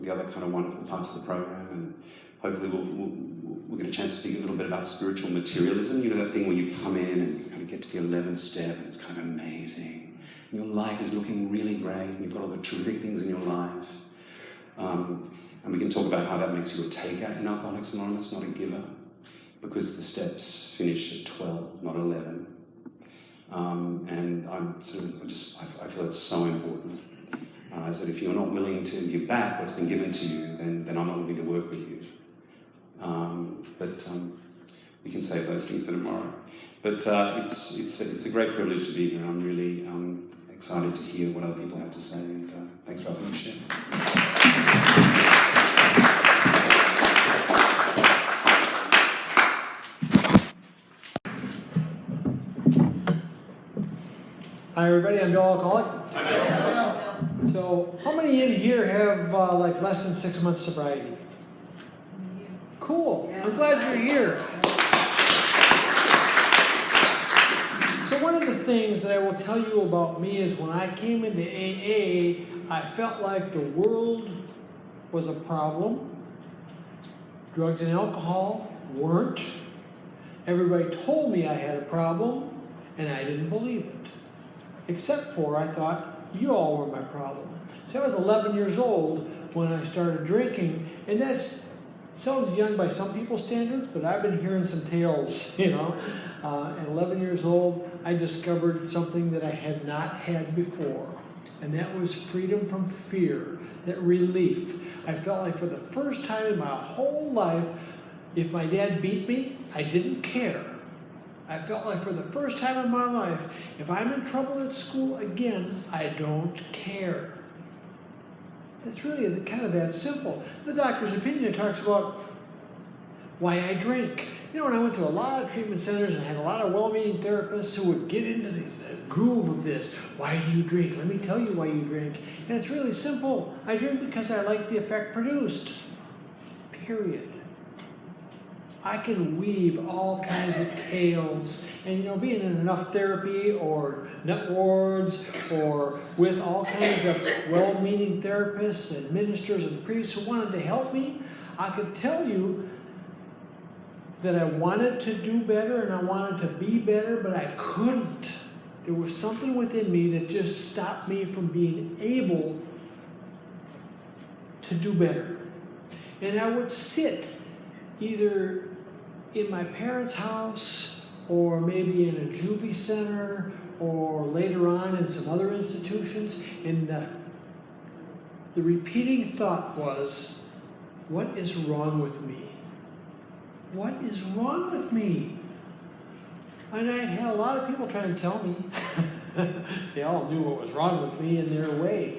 the other kind of wonderful parts of the program, and hopefully we'll get a chance to speak a little bit about spiritual materialism. That thing where you come in and you kind of get to the 11th step and it's kind of amazing. Your life is looking really great and you've got all the terrific things in your life. And we can talk about how that makes you a taker in Alcoholics Anonymous, not a giver, because the steps finish at 12, not 11. And I feel it's so important. Is that if you're not willing to give back what's been given to you, then I'm not willing to work with you. But we can save those things for tomorrow. But it's a great privilege to be here. I'm really excited to hear what other people have to say, and thanks for asking me to share. Hi everybody, I'm Bill Alcoholic. So, how many in here have less than 6 months sobriety? Cool, I'm glad you're here. So one of the things that I will tell you about me is when I came into AA, I felt like the world was a problem. Drugs and alcohol weren't. Everybody told me I had a problem, and I didn't believe it. Except for I thought you all were my problem. So I was 11 years old when I started drinking, and that sounds young by some people's standards, but I've been hearing some tales, At 11 years old, I discovered something that I had not had before, and that was freedom from fear, that relief. I felt like for the first time in my whole life, if my dad beat me, I didn't care. I felt like for the first time in my life, if I'm in trouble at school again, I don't care. It's really kind of that simple. The doctor's opinion talks about why I drink. When I went to a lot of treatment centers and had a lot of well-meaning therapists who would get into the groove of this. Why do you drink? Let me tell you why you drink. And it's really simple. I drink because I like the effect produced. Period. I can weave all kinds of tales, and being in enough therapy or nut wards or with all kinds of well-meaning therapists and ministers and priests who wanted to help me, I could tell you that I wanted to do better and I wanted to be better, but I couldn't. There was something within me that just stopped me from being able to do better. And I would sit either in my parents' house or maybe in a juvie center or later on in some other institutions, and the repeating thought was, what is wrong with me? What is wrong with me? And I had a lot of people trying to tell me. They all knew what was wrong with me in their way.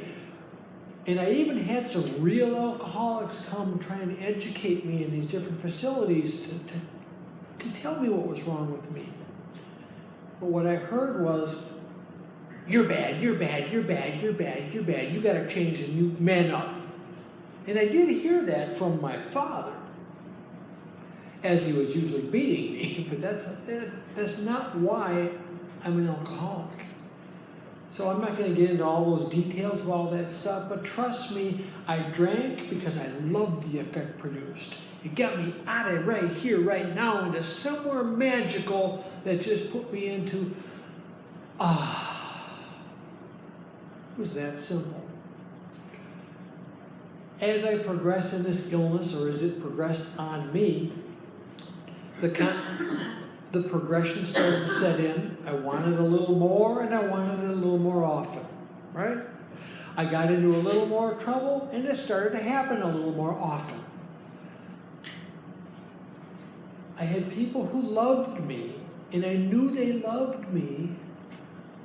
And I even had some real alcoholics come trying to educate me in these different facilities to tell me what was wrong with me. But what I heard was, you're bad, you're bad, you're bad, you're bad, you're bad, you gotta change and you man up. And I did hear that from my father, as he was usually beating me, but that's not why I'm an alcoholic. So I'm not going to get into all those details of all that stuff, but trust me, I drank because I loved the effect produced. It got me out of right here, right now, into somewhere magical that just put me into, it was that simple. As I progressed in this illness, or as it progressed on me, the progression started to set in. I wanted a little more, and I wanted it a little more often, right? I got into a little more trouble, and it started to happen a little more often. I had people who loved me, and I knew they loved me,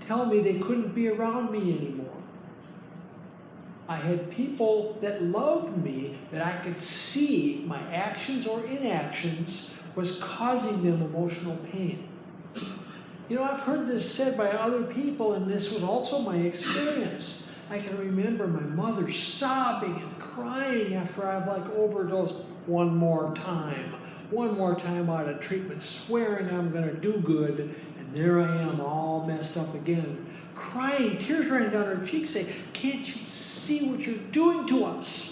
tell me they couldn't be around me anymore. I had people that loved me that I could see my actions or inactions was causing them emotional pain. You know, I've heard this said by other people, and this was also my experience. I can remember my mother sobbing and crying after I've like overdosed one more time out of treatment, swearing I'm gonna do good, and there I am all messed up again, crying, tears running down her cheeks, saying, can't you see what you're doing to us?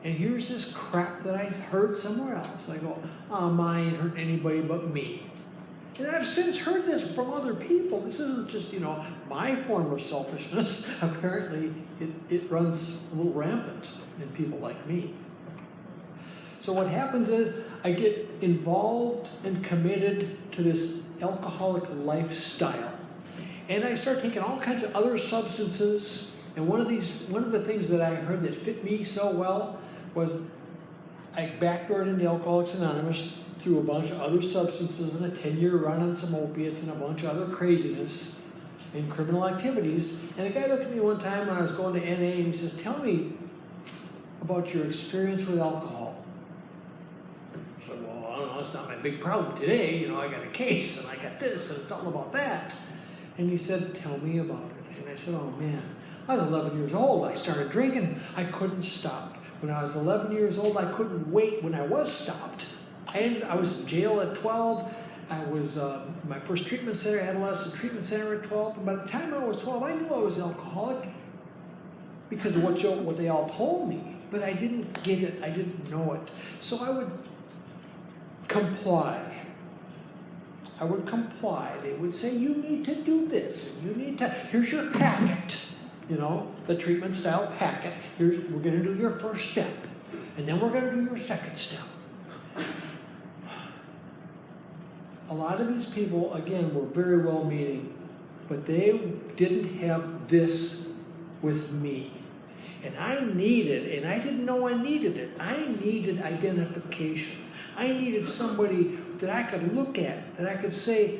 And here's this crap that I heard somewhere else. I go, I ain't hurt anybody but me. And I've since heard this from other people. This isn't just, my form of selfishness. Apparently, it runs a little rampant in people like me. So what happens is I get involved and committed to this alcoholic lifestyle. And I start taking all kinds of other substances. And one of the things that I heard that fit me so well was I backdoored into Alcoholics Anonymous through a bunch of other substances and a 10-year run on some opiates and a bunch of other craziness and criminal activities. And a guy looked at me one time when I was going to NA and he says, tell me about your experience with alcohol. I said, well, I don't know, it's not my big problem today. I got a case and I got this and it's all about that. And he said, tell me about it. And I said, oh man, I was 11 years old. I started drinking. I couldn't stop. When I was 11 years old, I couldn't wait when I was stopped. I was in jail at 12. I was my first treatment center, adolescent treatment center at 12. And by the time I was 12, I knew I was an alcoholic because of what they all told me. But I didn't get it. I didn't know it. So I would comply. I would comply. They would say, you need to do this. And you need to, here's your packet. The treatment style packet. We're going to do your first step. And then we're going to do your second step. A lot of these people, again, were very well-meaning, but they didn't have this with me. And I needed, and I didn't know I needed it, I needed identification. I needed somebody that I could look at, that I could say,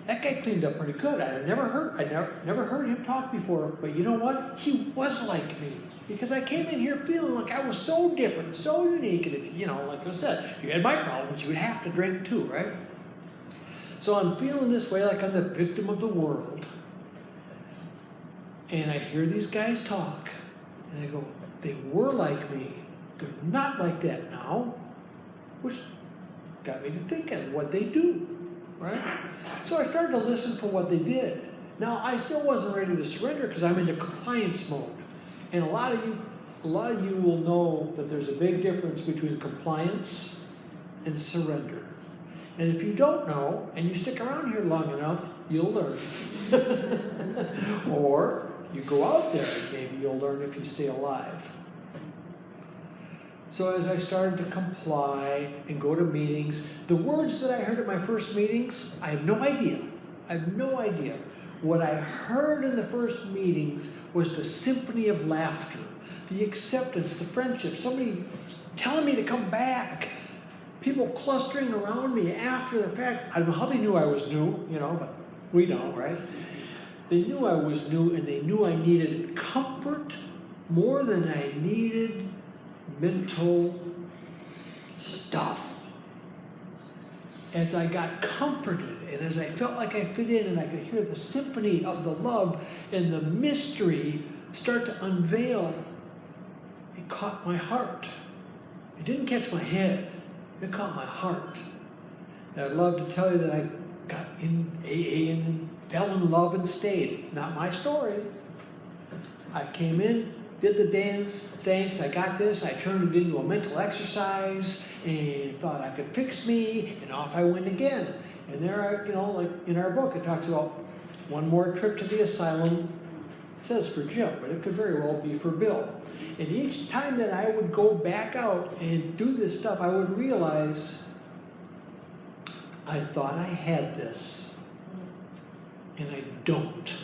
that guy cleaned up pretty good. I never heard him talk before, but you know what? He was like me. Because I came in here feeling like I was so different, so unique, and if, like I said, if you had my problems, you would have to drink too, right? So I'm feeling this way like I'm the victim of the world. And I hear these guys talk, and I go, they were like me. They're not like that now. Which got me to thinking what they do, right? So I started to listen for what they did. Now, I still wasn't ready to surrender because I'm into compliance mode. And a lot of you will know that there's a big difference between compliance and surrender. And if you don't know, and you stick around here long enough, you'll learn. Or you go out there, and maybe you'll learn if you stay alive. So as I started to comply and go to meetings, the words that I heard at my first meetings, I have no idea. I have no idea. What I heard in the first meetings was the symphony of laughter, the acceptance, the friendship, somebody telling me to come back, people clustering around me after the fact. I don't know how they knew I was new, you know, but we don't, right? They knew I was new, and they knew I needed comfort more than I needed mental stuff. As I got comforted and as I felt like I fit in and I could hear the symphony of the love and the mystery start to unveil, it caught my heart. It didn't catch my head, it caught my heart. And I'd love to tell you that I got in AA and fell in love and stayed. Not my story. I came in, did the dance, thanks, I got this, I turned it into a mental exercise and thought I could fix me, and off I went again. And there are, you know, like in our book, it talks about one more trip to the asylum. It says for Jim, but it could very well be for Bill. And each time that I would go back out and do this stuff, I would realize I thought I had this, and I don't.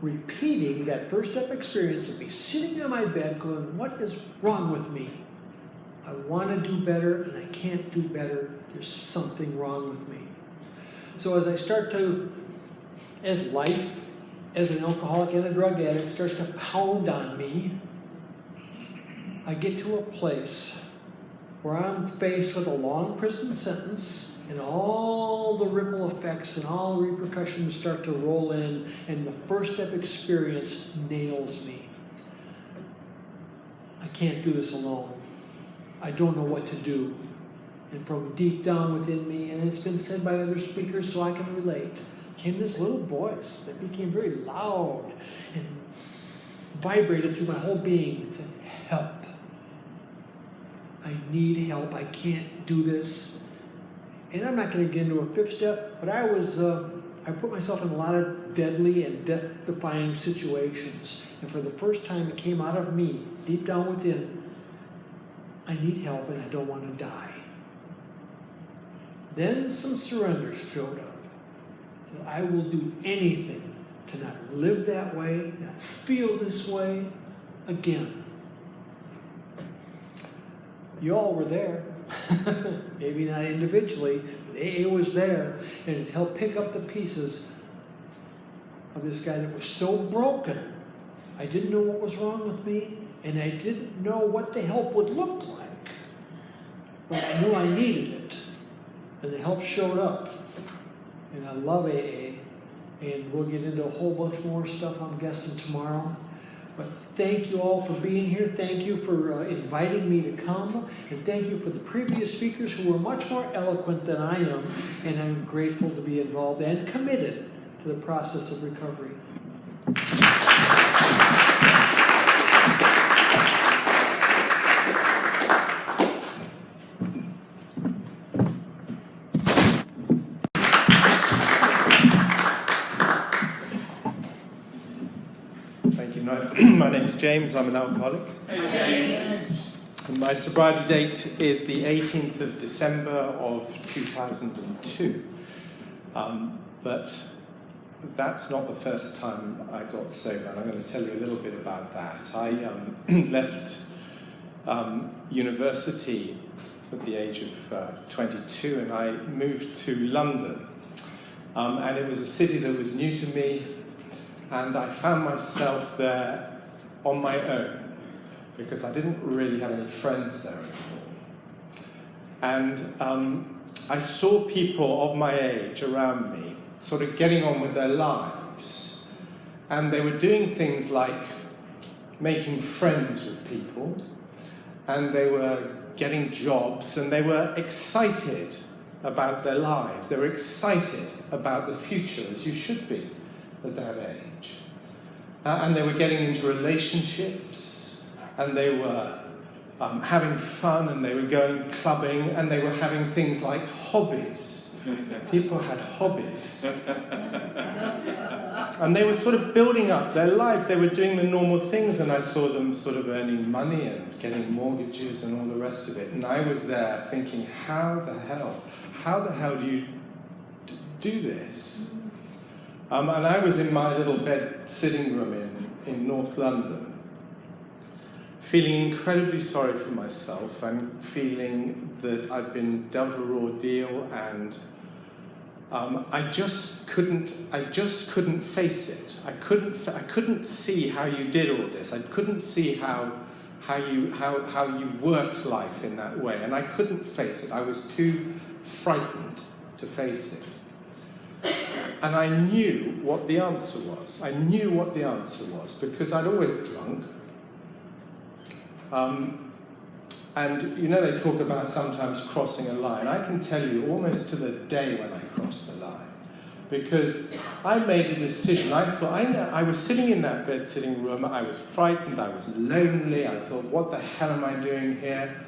Repeating that first step experience of me sitting on my bed going, what is wrong with me? I want to do better and I can't do better. There's something wrong with me. So as I start to, as life, as an alcoholic and a drug addict starts to pound on me, I get to a place where I'm faced with a long prison sentence, and all the ripple effects and all the repercussions start to roll in, and the first step experience nails me. I can't do this alone. I don't know what to do. And from deep down within me, and it's been said by other speakers so I can relate, came this little voice that became very loud and vibrated through my whole being and said, help. I need help. I can't do this. And I'm not going to get into a fifth step, but I put myself in a lot of deadly and death-defying situations. And for the first time, it came out of me, deep down within, I need help and I don't want to die. Then some surrender showed up. So I will do anything to not live that way, not feel this way again. You all were there. Maybe not individually, but AA was there, and it helped pick up the pieces of this guy that was so broken. I didn't know what was wrong with me, and I didn't know what the help would look like, but I knew I needed it, and the help showed up. And I love AA, and we'll get into a whole bunch more stuff, I'm guessing, tomorrow. But thank you all for being here. Thank you for inviting me to come. And thank you for the previous speakers who were much more eloquent than I am. And I'm grateful to be involved and committed to the process of recovery. My name's James, I'm an alcoholic. And my sobriety date is the 18th of December of 2002. But that's not the first time I got sober, and I'm going to tell you a little bit about that. I left university at the age of 22, and I moved to London. And it was a city that was new to me, and I found myself there on my own because I didn't really have any friends there anymore. And I saw people of my age around me sort of getting on with their lives, and they were doing things like making friends with people, and they were getting jobs, and they were excited about their lives. They were excited about the future, as you should be at that age. And they were getting into relationships, and they were having fun, and they were going clubbing, and they were having things like hobbies. People had hobbies. And they were sort of building up their lives. They were doing the normal things, and I saw them sort of earning money and getting mortgages and all the rest of it. And I was there thinking, how the hell do this. And I was in my little bed sitting room in North London, feeling incredibly sorry for myself and feeling that I'd been dealt a raw deal, and I just couldn't face it. I couldn't see how you did all this. I couldn't see how you worked life in that way, and I couldn't face it. I was too frightened to face it. And I knew what the answer was. I knew what the answer was because I'd always drunk. And you know, they talk about sometimes crossing a line. I can tell you almost to the day when I crossed the line, because I made a decision. I thought, I was sitting in that bed sitting room, I was frightened, I was lonely, I thought, what the hell am I doing here?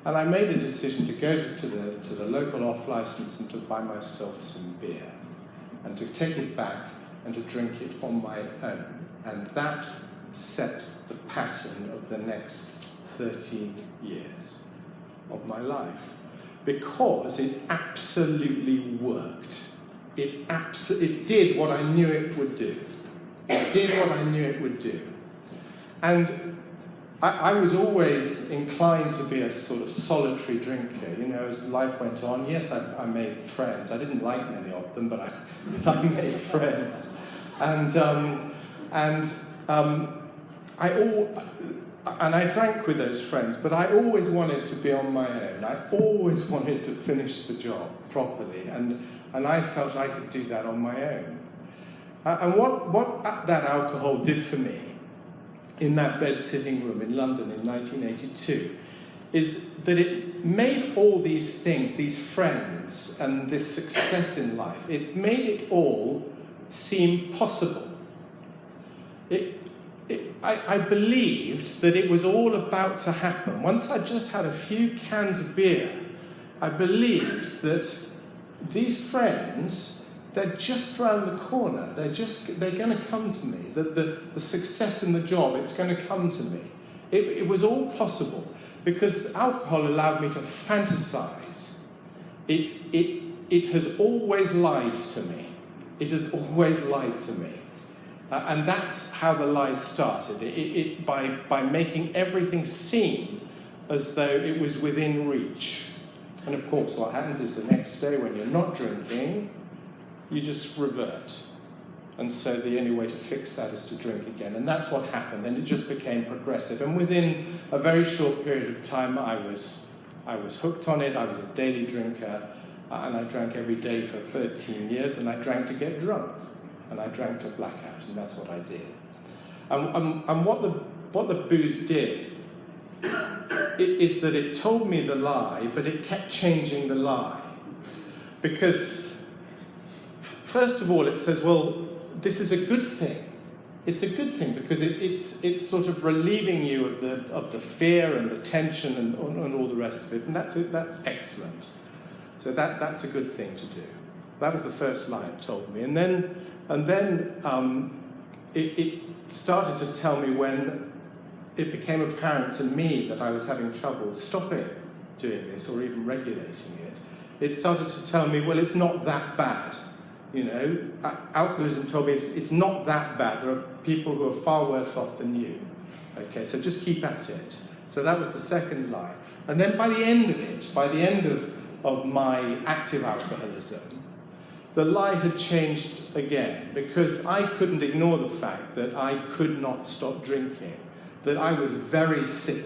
And I made a decision to go to the local off-license and to buy myself some beer, and to take it back and to drink it on my own. And that set the pattern of the next 13 years of my life, because it absolutely worked. It did what I knew it would do. It did what I knew it would do. And I was always inclined to be a sort of solitary drinker. You know, as life went on, yes, I made friends. I didn't like many of them, but I made friends. And I drank with those friends, but I always wanted to be on my own. I always wanted to finish the job properly, and I felt I could do that on my own. And what that alcohol did for me in that bed sitting room in London in 1982 is that it made all these things, these friends and this success in life, it made it all seem possible. I believed that it was all about to happen. Once I just had a few cans of beer, I believed that these friends, they're just around the corner. They're going to come to me. The success in the job, it's going to come to me. It was all possible because alcohol allowed me to fantasize. It has always lied to me. It has always lied to me. And that's how the lies started, by making everything seem as though it was within reach. And of course, what happens is the next day when you're not drinking, you just revert. And so the only way to fix that is to drink again. And that's what happened, and it just became progressive. And within a very short period of time, I was hooked on it. I was a daily drinker, and I drank every day for 13 years, and I drank to get drunk. And I drank to black out, and that's what I did. And what the booze did is that it told me the lie, but it kept changing the lie. Because, first of all, it says, well, this is a good thing. It's a good thing because it's sort of relieving you of the fear and the tension and all the rest of it, and that's excellent. So that's a good thing to do. That was the first lie it told me, and then it started to tell me when it became apparent to me that I was having trouble stopping doing this or even regulating it. It started to tell me, well, it's not that bad. You know, alcoholism told me it's not that bad. There are people who are far worse off than you. Okay, so just keep at it. So that was the second lie. And then by the end of it, by the end of my active alcoholism, the lie had changed again, because I couldn't ignore the fact that I could not stop drinking, that I was very sick,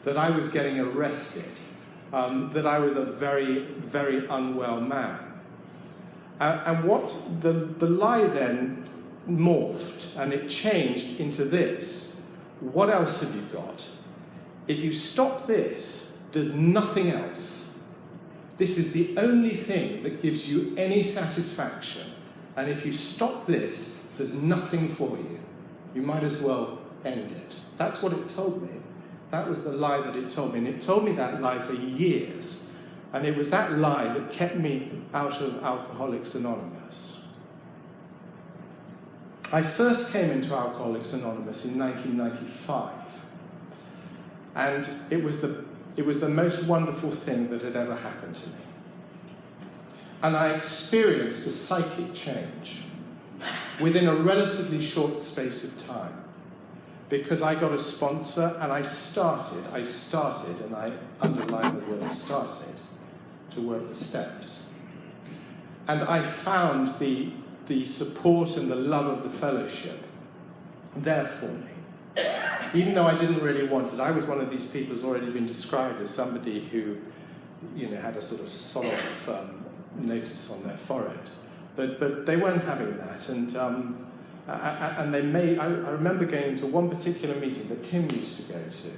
that I was getting arrested, that I was a very, very unwell man. And what the lie then morphed, and it changed into this. What else have you got? If you stop this, there's nothing else. This is the only thing that gives you any satisfaction. And if you stop this, there's nothing for you. You might as well end it. That's what it told me. That was the lie that it told me. And it told me that lie for years. And it was that lie that kept me out of Alcoholics Anonymous. I first came into Alcoholics Anonymous in 1995. And it was the most wonderful thing that had ever happened to me. And I experienced a psychic change within a relatively short space of time, because I got a sponsor and I started, and I underline the word started, to work the steps. And I found the support and the love of the fellowship there for me. Even though I didn't really want it, I was one of these people who's already been described as somebody who, had a sort of solemn notice on their forehead. But they weren't having that, and they made. I remember going to one particular meeting that Tim used to go to,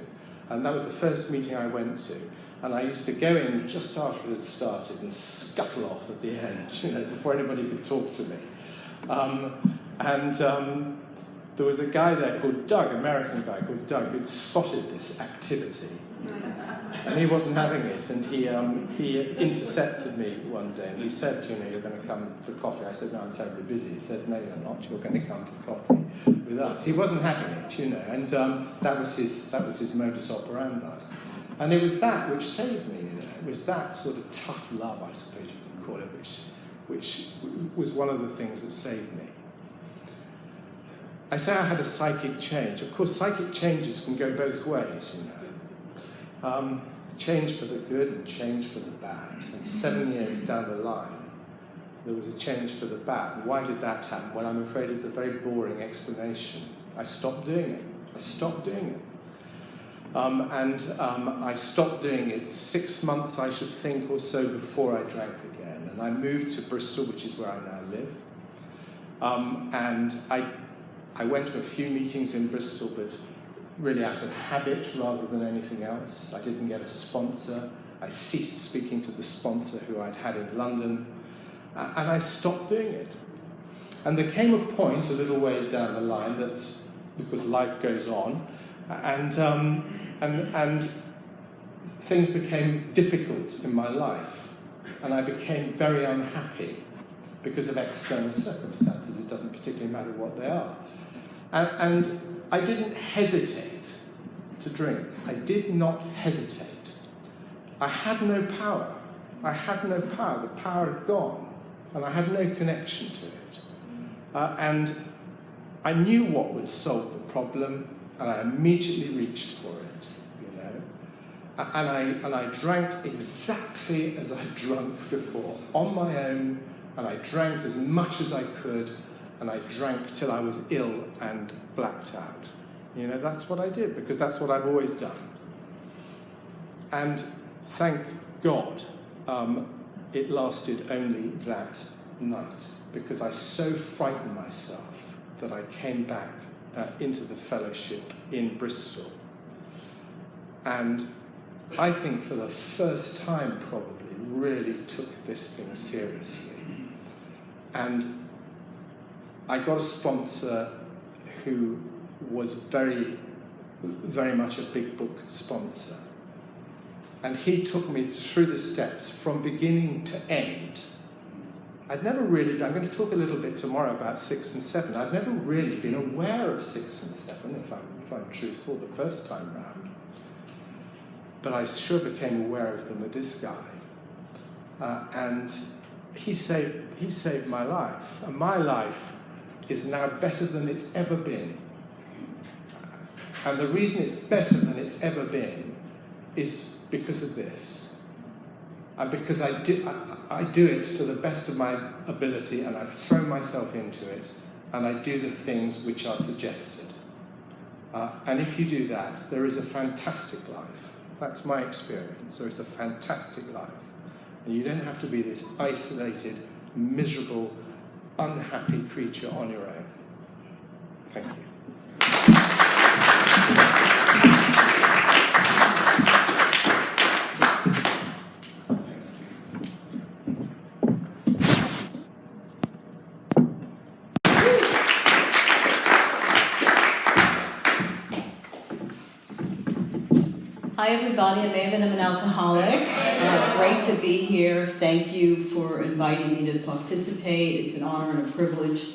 and that was the first meeting I went to. And I used to go in just after it had started and scuttle off at the end, before anybody could talk to me. There was a guy there called Doug, American guy called Doug, who'd spotted this activity. And he wasn't having it, and he intercepted me one day, and he said, you're going to come for coffee. I said, no, I'm terribly busy. He said, no, you're not. You're going to come for coffee with us. He wasn't having it, and that was his modus operandi. And it was that which saved me, It was that sort of tough love, I suppose you could call it, which was one of the things that saved me. I say I had a psychic change. Of course, psychic changes can go both ways, Change for the good and change for the bad. And 7 years down the line, there was a change for the bad. And why did that happen? Well, I'm afraid it's a very boring explanation. I stopped doing it. I stopped doing it, I stopped doing it 6 months, I should think, or so before I drank again. And I moved to Bristol, which is where I now live. And I went to a few meetings in Bristol, but really out of habit rather than anything else. I didn't get a sponsor. I ceased speaking to the sponsor who I'd had in London, and I stopped doing it. And there came a point a little way down the line that, because life goes on, and things became difficult in my life, and I became very unhappy because of external circumstances. It doesn't particularly matter what they are. And I didn't hesitate to drink. I did not hesitate. I had no power. I had no power. The power had gone, and I had no connection to it. And I knew what would solve the problem, and I immediately reached for it, And I drank exactly as I'd drunk before, on my own, and I drank as much as I could, and I drank till I was ill and blacked out. That's what I did, because that's what I've always done. And thank God, it lasted only that night, because I so frightened myself that I came back into the fellowship in Bristol. And I think for the first time probably really took this thing seriously. And I got a sponsor who was very, very much a big book sponsor. And he took me through the steps from beginning to end. I'm going to talk a little bit tomorrow about 6 and 7. I'd never really been aware of 6 and 7, if I'm truthful, the first time round. But I sure became aware of them with this guy. And he saved my life. And my life is now better than it's ever been. And the reason it's better than it's ever been is because of this. And because I do it to the best of my ability, and I throw myself into it, and I do the things which are suggested. And if you do that, there is a fantastic life. That's my experience. There is a fantastic life. And you don't have to be this isolated, miserable, unhappy creature on your own. Thank you. Hi everybody, I'm Ava and I'm an alcoholic. Great to be here. Thank you for inviting me to participate. It's an honor and a privilege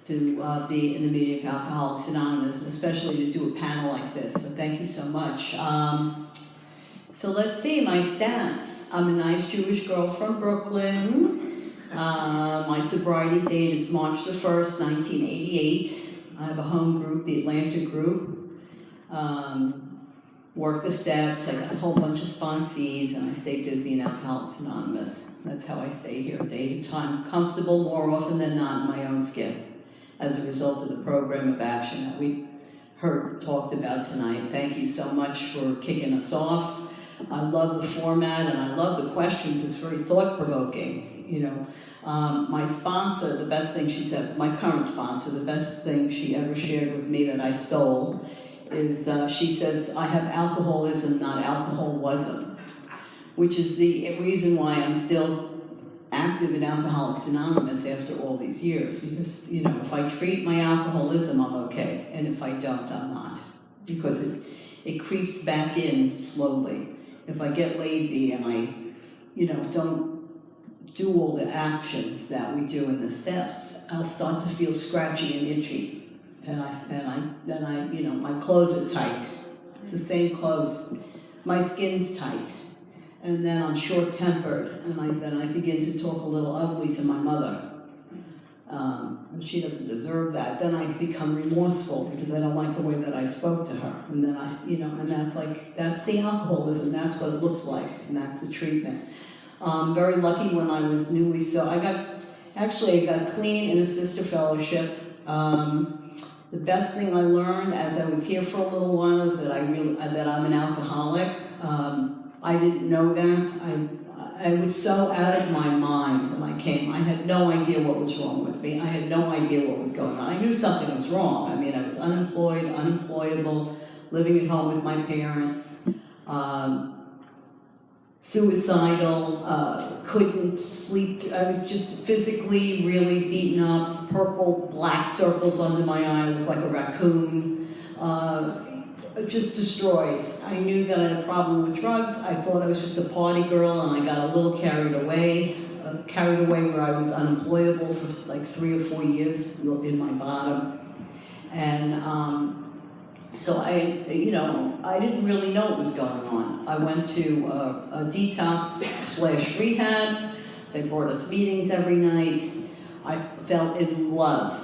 to be in a meeting of Alcoholics Anonymous, and especially to do a panel like this. So thank you so much. So let's see, my stats. I'm a nice Jewish girl from Brooklyn. My sobriety date is March the 1st, 1988. I have a home group, the Atlanta group. Work the steps, I got a whole bunch of sponsees, and I stay busy in Alcoholics Anonymous. That's how I stay here, day to time. Comfortable more often than not in my own skin as a result of the program of action that we heard talked about tonight. Thank you so much for kicking us off. I love the format and I love the questions. It's very thought-provoking. You know, my sponsor, the best thing she said, my current sponsor, the best thing she ever shared with me that I stole is she says, I have alcoholism, not alcoholism, which is the reason why I'm still active in Alcoholics Anonymous after all these years. Because, you know, if I treat my alcoholism, I'm okay. And if I don't, I'm not. Because it creeps back in slowly. If I get lazy and I, you know, don't do all the actions that we do in the steps, I'll start to feel scratchy and itchy. And then I, you know, my clothes are tight. It's the same clothes. My skin's tight. And then I'm short-tempered, and then I begin to talk a little ugly to my mother. And she doesn't deserve that. Then I become remorseful because I don't like the way that I spoke to her. And then I, you know, and that's the alcoholism. That's what it looks like, and that's the treatment. Very lucky when I was newly I got clean in a sister fellowship. The best thing I learned as I was here for a little while is that I'm an alcoholic. I didn't know that. I was so out of my mind when I came. I had no idea what was wrong with me. I had no idea what was going on. I knew something was wrong. I mean, I was unemployed, unemployable, living at home with my parents, suicidal, couldn't sleep. I was just physically really beaten up, purple, black circles under my eye, looked like a raccoon, just destroyed. I knew that I had a problem with drugs. I thought I was just a party girl, and I got a little carried away where I was unemployable for like 3 or 4 years in my bottom. And so I didn't really know what was going on. I went to a detox/rehab. They brought us meetings every night. I fell in love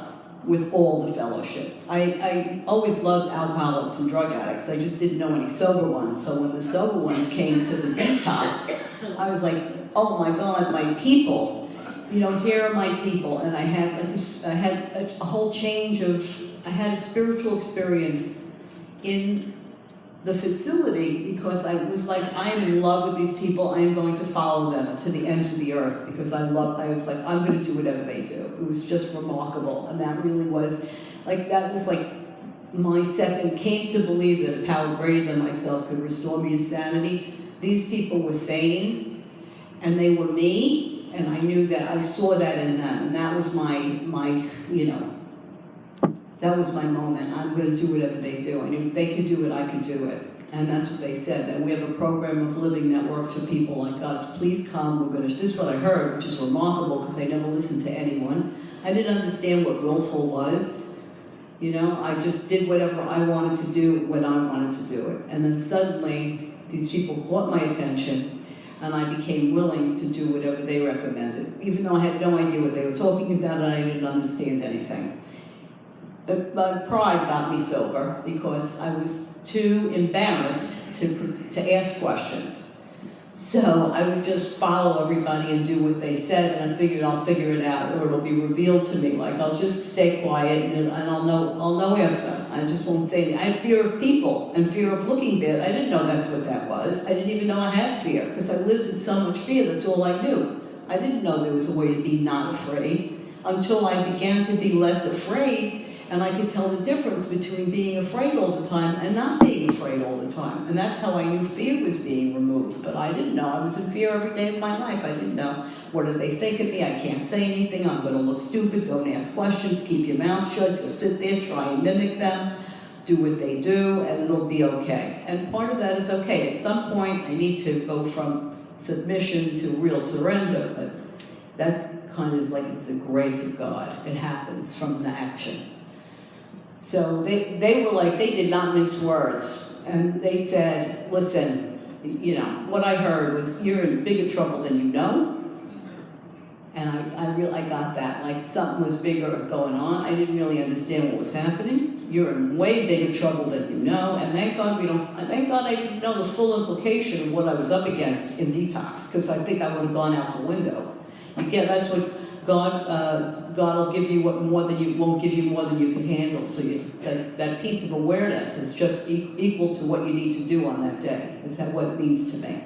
with all the fellowships. I always loved alcoholics and drug addicts. I just didn't know any sober ones. So when the sober ones came to the detox, I was like, oh my God, my people. You know, here are my people. And I had a whole change I had a spiritual experience in the facility because I was like, I am in love with these people. I am going to follow them to the ends of the earth because I was like, I'm going to do whatever they do. It was just remarkable. And that really was like my second came to believe that a power greater than myself could restore me to sanity. These people were sane and they were me, and I knew that I saw that in them, and that was that was my moment. I'm going to do whatever they do. I knew if they could do it, I could do it. And that's what they said. And we have a program of living that works for people like us. Please come. This is what I heard, which is remarkable because I never listened to anyone. I didn't understand what willful was. You know, I just did whatever I wanted to do when I wanted to do it. And then suddenly, these people caught my attention, and I became willing to do whatever they recommended, even though I had no idea what they were talking about and I didn't understand anything. But pride got me sober because I was too embarrassed to ask questions. So I would just follow everybody and do what they said, and I figured I'll figure it out, or it'll be revealed to me. Like I'll just stay quiet and I'll know after. I just won't say anything. I had fear of people and fear of looking bad. I didn't know that's what that was. I didn't even know I had fear because I lived in so much fear. That's all I knew. I didn't know there was a way to be not afraid until I began to be less afraid. And I could tell the difference between being afraid all the time and not being afraid all the time. And that's how I knew fear was being removed. But I didn't know. I was in fear every day of my life. I didn't know. What do they think of me? I can't say anything. I'm going to look stupid. Don't ask questions. Keep your mouth shut. Just sit there. Try and mimic them. Do what they do, and it'll be okay. And part of that is okay. At some point, I need to go from submission to real surrender. But that kind of is like it's the grace of God. It happens from the action. So they were like, they did not mince words. And they said, listen, you know, what I heard was, you're in bigger trouble than you know. And I got that, like something was bigger going on. I didn't really understand what was happening. You're in way bigger trouble than you know, and thank God I didn't know the full implication of what I was up against in detox, because I think I would have gone out the window. That's what God will give you won't give you more than you can handle. So that piece of awareness is just equal to what you need to do on that day. Is that what it means to me?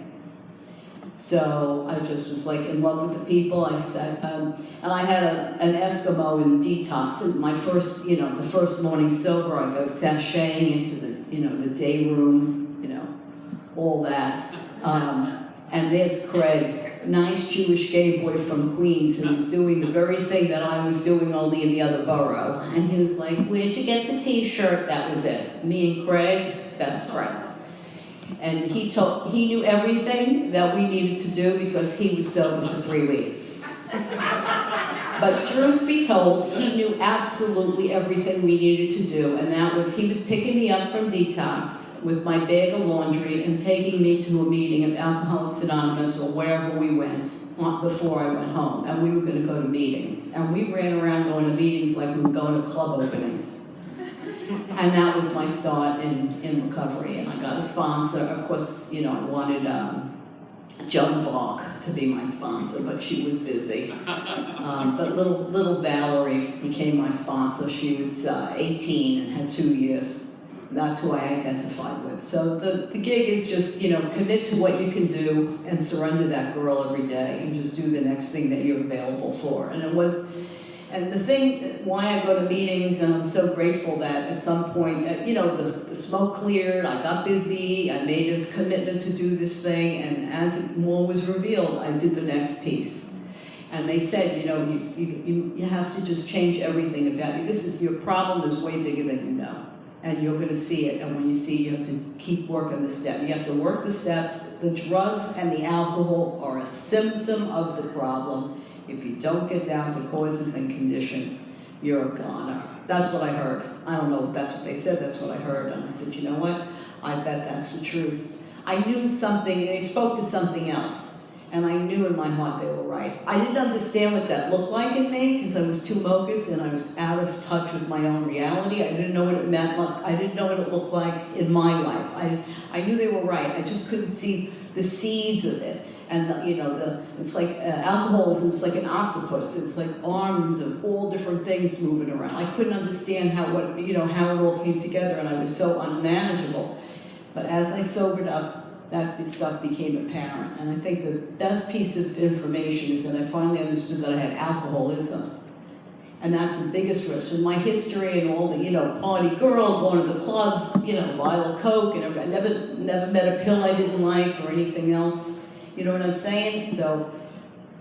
So I just was like in love with the people. I said, and I had an Eskimo in detox. And my first, you know, the first morning sober, I go sashaying into the, you know, the day room, you know, all that. And there's Craig, nice Jewish gay boy from Queens, who was doing the very thing that I was doing, only in the other borough. And he was like, "Where'd you get the T-shirt?" That was it. Me and Craig, best friends. And he knew everything that we needed to do because he was sober for 3 weeks. But truth be told, he knew absolutely everything we needed to do, and that was, he was picking me up from detox with my bag of laundry and taking me to a meeting of Alcoholics Anonymous or wherever we went before I went home, and we were going to go to meetings. And we ran around going to meetings like we were going to club openings. And that was my start in recovery, and I got a sponsor. Of course, you know, I wanted Joan Valk to be my sponsor, but she was busy. But little Valerie became my sponsor. She was 18 and had 2 years. That's who I identified with. So the gig is just, you know, commit to what you can do and surrender that girl every day and just do the next thing that you're available for. And the thing, why I go to meetings, and I'm so grateful that at some point, you know, the smoke cleared, I got busy, I made a commitment to do this thing, and as more was revealed, I did the next piece. And they said, you know, you have to just change everything about you. Your problem is way bigger than you know, and you're going to see it, and when you see it, you have to keep working the step. You have to work the steps. The drugs and the alcohol are a symptom of the problem. If you don't get down to causes and conditions, you're a goner. That's what I heard. I don't know if that's what they said, that's what I heard. And I said, you know what? I bet that's the truth. I knew something, and they spoke to something else. And I knew in my heart they were right. I didn't understand what that looked like in me, because I was too focused and I was out of touch with my own reality. I didn't know what it meant. I didn't know what it looked like in my life. I knew they were right. I just couldn't see the seeds of it. And you know, it's like alcoholism is like an octopus. It's like arms of all different things moving around. I couldn't understand how it all came together, and I was so unmanageable. But as I sobered up, that stuff became apparent. And I think the best piece of information is that I finally understood that I had alcoholism. And that's the biggest risk. With my history and all the, you know, party girl, going to the clubs, you know, vial of Coke, and I never met a pill I didn't like or anything else. You know what I'm saying? So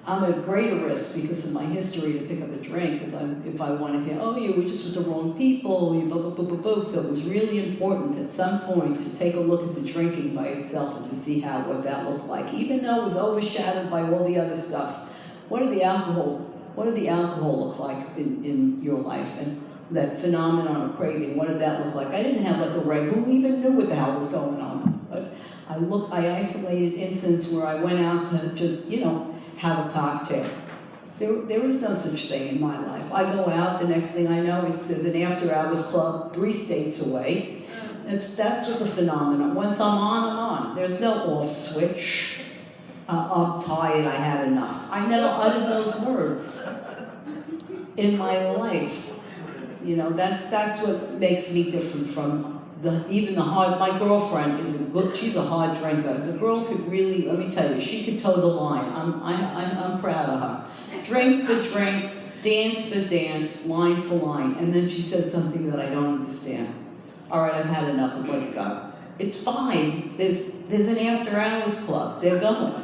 I'm at greater risk because of my history to pick up a drink, because if I want to hear, oh, you were just with the wrong people, you blah, blah, blah, blah, blah. So it was really important at some point to take a look at the drinking by itself and to see what that looked like. Even though it was overshadowed by all the other stuff, what did the alcohol look like in your life? And that phenomenon of craving, what did that look like? I didn't have like a red, who even knew what the hell was going on? But I isolated instances where I went out to just, you know, have a cocktail. There was no such thing in my life. I go out, the next thing I know, there's an after-hours club 3 states away. That's what the phenomenon. Once I'm on, I'm on. There's no off switch. I'm tired, I had enough. I never uttered those words in my life. You know, that's what makes me different from my girlfriend she's a hard drinker. The girl could really, let me tell you, she could toe the line. I'm proud of her. Drink for drink, dance for dance, line for line. And then she says something that I don't understand. All right, I've had enough, let's go. It's 5. There's an after hours club. They're going.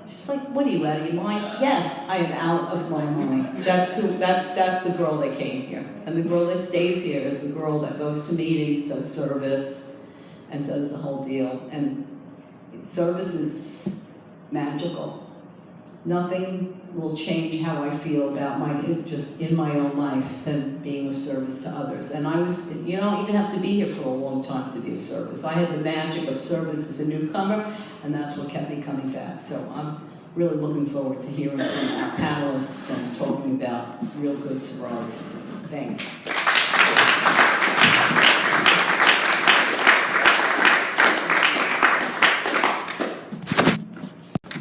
She's like, what are you, out of your mind? Yes, I am out of my mind. That's the girl that came here. And the girl that stays here is the girl that goes to meetings, does service, and does the whole deal. And service is magical. nothing will change how I feel about just in my own life than being of service to others. And you don't even have to be here for a long time to be of service. I had the magic of service as a newcomer, and that's what kept me coming back. So I'm really looking forward to hearing from our panelists and talking about real good sobriety. So thanks.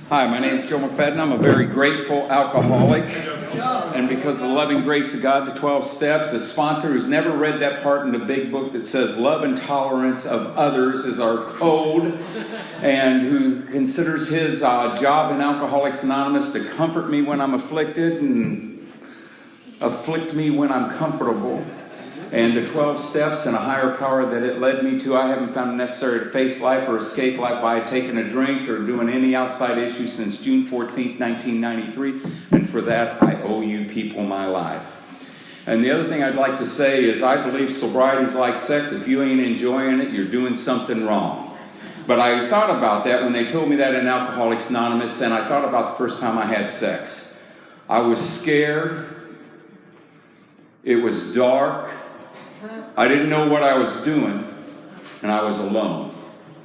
Hi, my name is Joe McFadden. I'm a very grateful alcoholic. And because of the loving grace of God, the 12 Steps, a sponsor who's never read that part in the big book that says love and tolerance of others is our code, and who considers his job in Alcoholics Anonymous to comfort me when I'm afflicted and afflict me when I'm comfortable. And the 12 steps and a higher power that it led me to, I haven't found it necessary to face life or escape life by taking a drink or doing any outside issue since June 14th, 1993. And for that, I owe you people my life. And the other thing I'd like to say is I believe sobriety is like sex. If you ain't enjoying it, you're doing something wrong. But I thought about that when they told me that in Alcoholics Anonymous, and I thought about the first time I had sex. I was scared. It was dark. I didn't know what I was doing, and I was alone.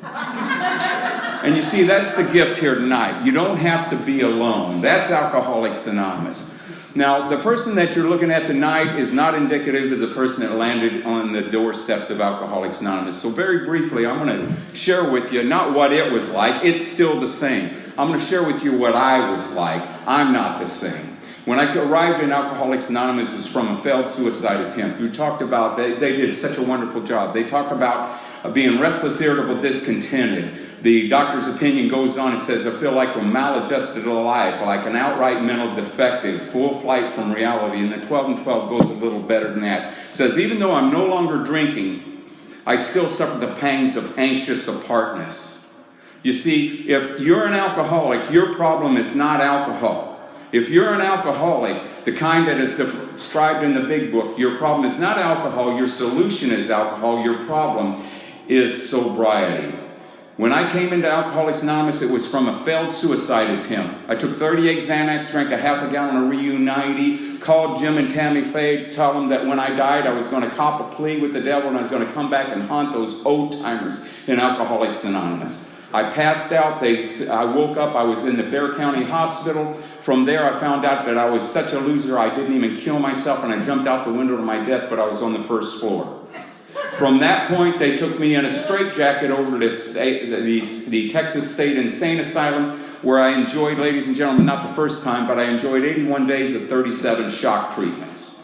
And you see, that's the gift here tonight. You don't have to be alone. That's Alcoholics Anonymous. Now, the person that you're looking at tonight is not indicative of the person that landed on the doorsteps of Alcoholics Anonymous. So very briefly, I'm going to share with you not what it was like. It's still the same. I'm going to share with you what I was like. I'm not the same. When I arrived in Alcoholics Anonymous, it was from a failed suicide attempt. We talked about, they did such a wonderful job. They talk about being restless, irritable, discontented. The doctor's opinion goes on and says, I feel like I'm maladjusted to life, like an outright mental defective, full flight from reality. And the 12 and 12 goes a little better than that. It says, even though I'm no longer drinking, I still suffer the pangs of anxious apartness. You see, if you're an alcoholic, your problem is not alcohol. If you're an alcoholic, the kind that is described in the big book, your problem is not alcohol, your solution is alcohol, your problem is sobriety. When I came into Alcoholics Anonymous, it was from a failed suicide attempt. I took 38 Xanax, drank a half a gallon of Reunite, called Jim and Tammy Faye to tell them that when I died, I was going to cop a plea with the devil and I was going to come back and haunt those old-timers in Alcoholics Anonymous. I passed out. I woke up. I was in the Bexar County Hospital. From there, I found out that I was such a loser, I didn't even kill myself, and I jumped out the window to my death, but I was on the first floor. From that point, they took me in a straitjacket over to the Texas State Insane Asylum, where I enjoyed, ladies and gentlemen, not the first time, but I enjoyed 81 days of 37 shock treatments.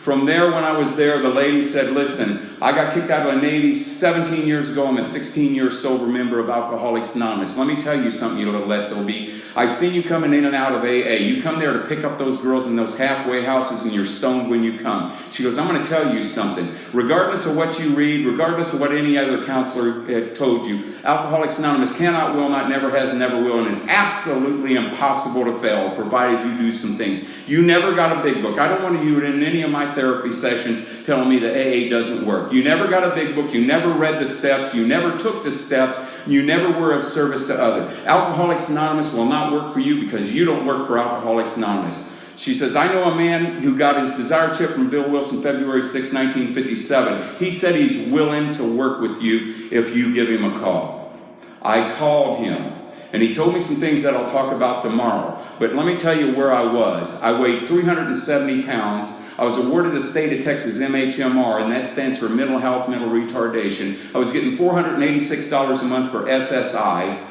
From there, when I was there, the lady said, listen, I got kicked out of the Navy 17 years ago. I'm a 16-year sober member of Alcoholics Anonymous. Let me tell you something, you little SOB. I've seen you coming in and out of AA. You come there to pick up those girls in those halfway houses, and you're stoned when you come. She goes, I'm going to tell you something. Regardless of what you read, regardless of what any other counselor had told you, Alcoholics Anonymous cannot, will not, never has, and never will, and is absolutely impossible to fail, provided you do some things. You never got a big book. I don't want you in any of my therapy sessions telling me that AA doesn't work. You never got a big book. You never read the steps. You never took the steps. You never were of service to others. Alcoholics Anonymous will not work for you because you don't work for Alcoholics Anonymous. She says, I know a man who got his desire chip from Bill Wilson February 6, 1957. He said he's willing to work with you if you give him a call. I called him. And he told me some things that I'll talk about tomorrow. But let me tell you where I was. I weighed 370 pounds. I was awarded the state of Texas MHMR, and that stands for mental health, mental retardation. I was getting $486 a month for SSI.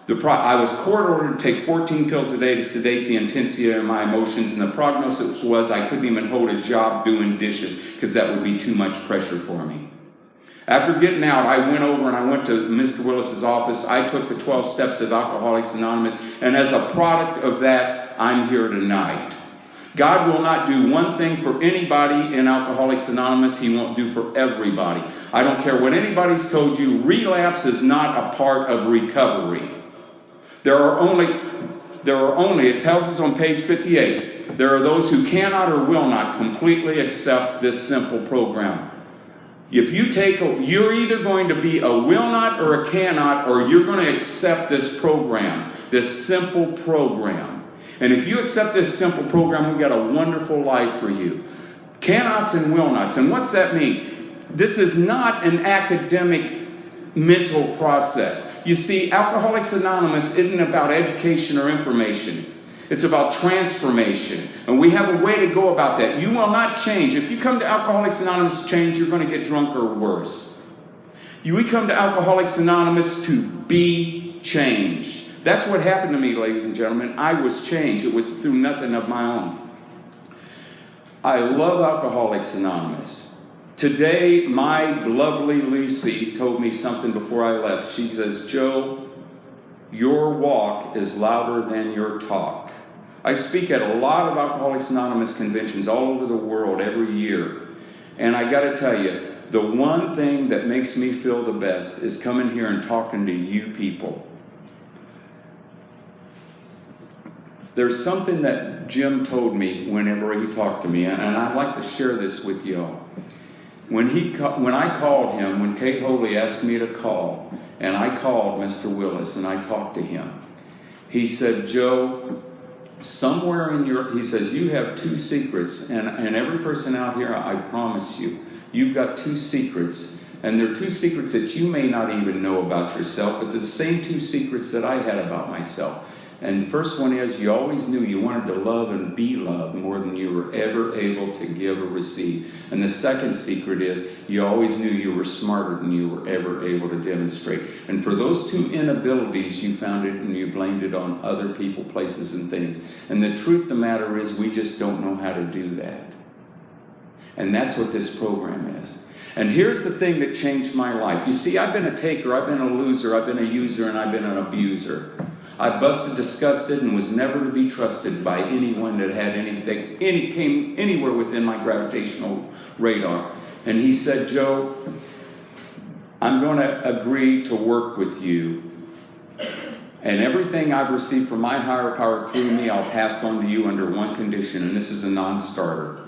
I was court-ordered to take 14 pills a day to sedate the intensity of my emotions, and the prognosis was I couldn't even hold a job doing dishes because that would be too much pressure for me. After getting out, I went over and I went to Mr. Willis's office. I took the 12 steps of Alcoholics Anonymous, and as a product of that, I'm here tonight. God will not do one thing for anybody in Alcoholics Anonymous. He won't do for everybody. I don't care what anybody's told you. Relapse is not a part of recovery. There are only, it tells us on page 58, there are those who cannot or will not completely accept this simple program. If you you're either going to be a will not or a cannot, or you're going to accept this program, this simple program. And if you accept this simple program, we've got a wonderful life for you. Cannots and will nots. And what's that mean? This is not an academic mental process. You see, Alcoholics Anonymous isn't about education or information. It's about transformation. And we have a way to go about that. You will not change. If you come to Alcoholics Anonymous to change, you're going to get drunk or worse. We come to Alcoholics Anonymous to be changed. That's what happened to me, ladies and gentlemen. I was changed. It was through nothing of my own. I love Alcoholics Anonymous. Today, my lovely Lucy told me something before I left. She says, Joe, your walk is louder than your talk. I speak at a lot of Alcoholics Anonymous conventions all over the world every year. And I got to tell you, the one thing that makes me feel the best is coming here and talking to you people. There's something that Jim told me whenever he talked to me, and I'd like to share this with you all. When I called him, when Kate Holy asked me to call, and I called Mr. Willis and I talked to him, he said, Joe, somewhere in he says, you have two secrets, and every person out here, I promise you, you've got two secrets, and they're two secrets that you may not even know about yourself, but they're the same two secrets that I had about myself. And the first one is, you always knew you wanted to love and be loved more than you were ever able to give or receive. And the second secret is, you always knew you were smarter than you were ever able to demonstrate. And for those two inabilities, you found it and you blamed it on other people, places, and things. And the truth of the matter is, we just don't know how to do that. And that's what this program is. And here's the thing that changed my life. You see, I've been a taker, I've been a loser, I've been a user, and I've been an abuser. I busted, disgusted, and was never to be trusted by anyone that had came anywhere within my gravitational radar. And he said, Joe, I'm going to agree to work with you. And everything I've received from my higher power through me, I'll pass on to you under one condition, and this is a non-starter.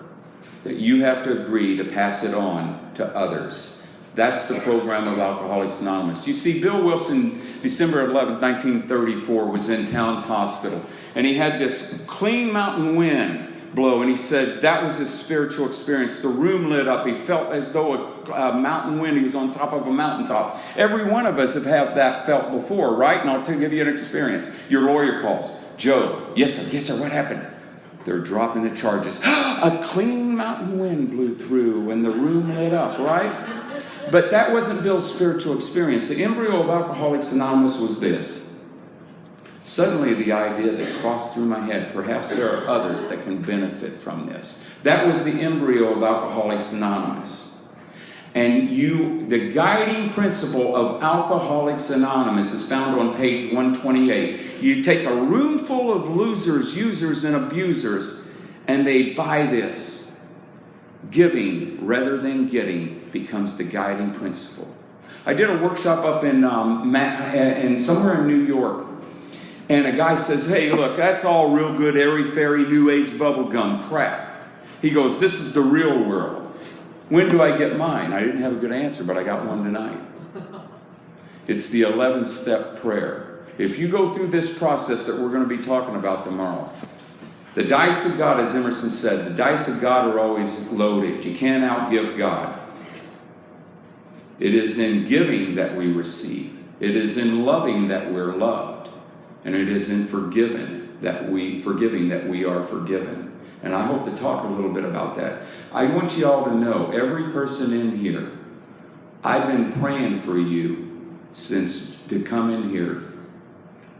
That you have to agree to pass it on to others. That's the program of Alcoholics Anonymous. You see, Bill Wilson, December 11, 1934, was in Towns Hospital. And he had this clean mountain wind blow. And he said that was his spiritual experience. The room lit up. He felt as though a mountain wind. He was on top of a mountaintop. Every one of us have had that felt before, right? And I'll give you an experience. Your lawyer calls. Joe, yes, sir, what happened? They're dropping the charges. A clean mountain wind blew through and the room lit up, right? But that wasn't Bill's spiritual experience. The embryo of Alcoholics Anonymous was this. Suddenly the idea that crossed through my head, perhaps there are others that can benefit from this. That was the embryo of Alcoholics Anonymous. And the guiding principle of Alcoholics Anonymous is found on page 128. You take a room full of losers, users, and abusers, and they buy this. Giving rather than getting becomes the guiding principle. I did a workshop up in somewhere in New York, and a guy says, hey, look, that's all real good, airy-fairy, new age bubblegum crap. He goes, this is the real world. When do I get mine? I didn't have a good answer, but I got one tonight. It's the 11-step prayer. If you go through this process that we're going to be talking about tomorrow, the dice of God, as Emerson said, the dice of God are always loaded. You can't outgive God. It is in giving that we receive. It is in loving that we're loved. And it is in forgiving that we are forgiven. And I hope to talk a little bit about that. I want you all to know, every person in here, I've been praying for you to come in here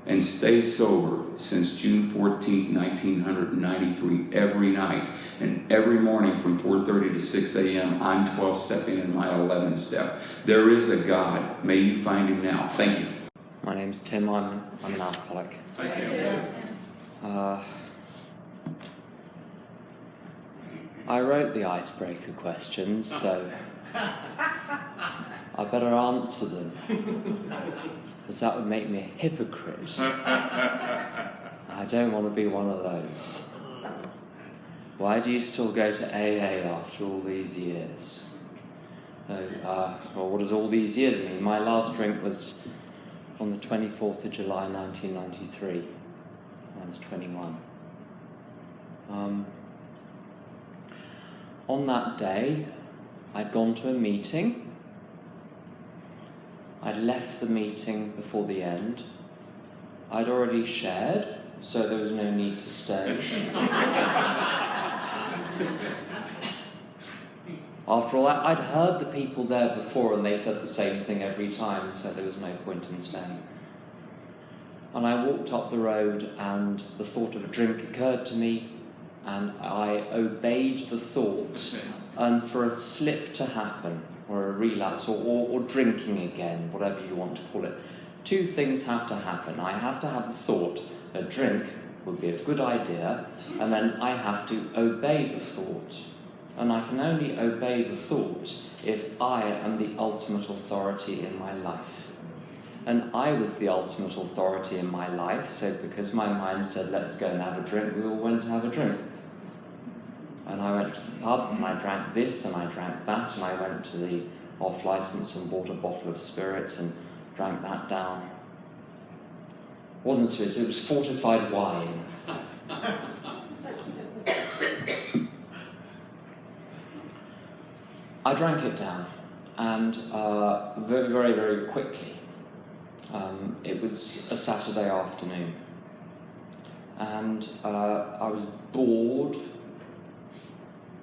and stay sober since June 14, 1993, every night. And every morning from 4:30 to 6 a.m., I'm 12-stepping in my 11th step. There is a God. May you find him now. Thank you. My name's Tim. I'm an alcoholic. Thank you. I wrote the icebreaker questions, so I better answer them, because that would make me a hypocrite. I don't want to be one of those. Why do you still go to AA after all these years? Well, what does all these years mean? My last drink was on the 24th of July 1993. I was 21. On that day, I'd gone to a meeting. I'd left the meeting before the end. I'd already shared, so there was no need to stay. After all, I'd heard the people there before and they said the same thing every time, so there was no point in staying. And I walked up the road and the thought of a drink occurred to me, and I obeyed the thought, and for a slip to happen, or a relapse, or drinking again, whatever you want to call it, two things have to happen. I have to have the thought, a drink would be a good idea, and then I have to obey the thought. And I can only obey the thought if I am the ultimate authority in my life. And I was the ultimate authority in my life, so because my mind said, let's go and have a drink, we all went to have a drink. And I went to the pub, and I drank this, and I drank that, and I went to the off-licence and bought a bottle of spirits and drank that down. It wasn't spirits, it was fortified wine. I drank it down, and very, very, very quickly. It was a Saturday afternoon, and I was bored,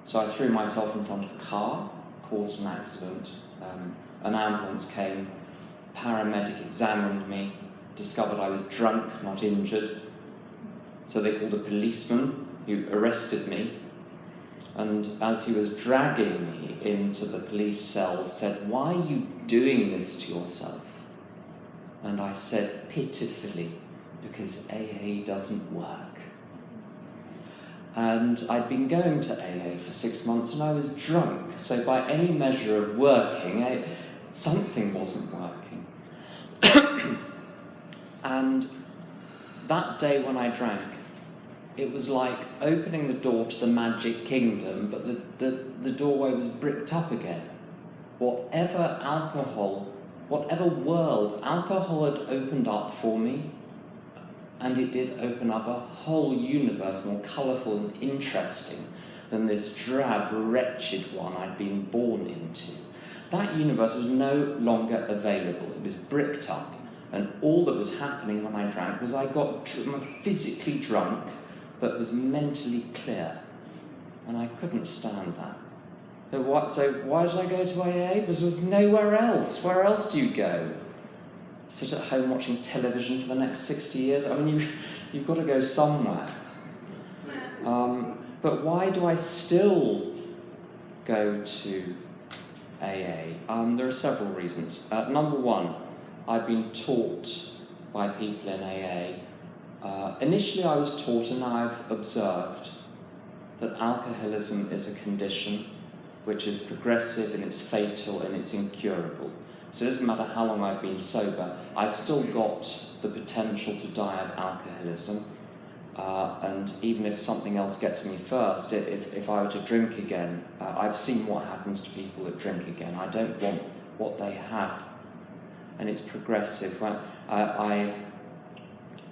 so I threw myself in front of a car, caused an accident. An ambulance came, paramedic examined me, discovered I was drunk, not injured, so they called a policeman who arrested me, and as he was dragging me into the police cell, said, "Why are you doing this to yourself?" And I said pitifully, because AA doesn't work. And I'd been going to AA for 6 months and I was drunk, so by any measure of working, something wasn't working. And that day when I drank, it was like opening the door to the magic kingdom, but the doorway was bricked up again. Whatever world alcohol had opened up for me, and it did open up a whole universe more colourful and interesting than this drab, wretched one I'd been born into. That universe was no longer available. It was bricked up, and all that was happening when I drank was I got physically drunk, but was mentally clear, and I couldn't stand that. So why did I go to AA? Because there was nowhere else. Where else do you go? Sit at home watching television for the next 60 years? I mean, you've got to go somewhere. But why do I still go to AA? There are several reasons. Number one, I've been taught by people in AA. Initially I was taught, and now I've observed, that alcoholism is a condition which is progressive and it's fatal and it's incurable. So it doesn't matter how long I've been sober, I've still got the potential to die of alcoholism. And even if something else gets me first, if I were to drink again, I've seen what happens to people that drink again. I don't want what they have. And it's progressive. I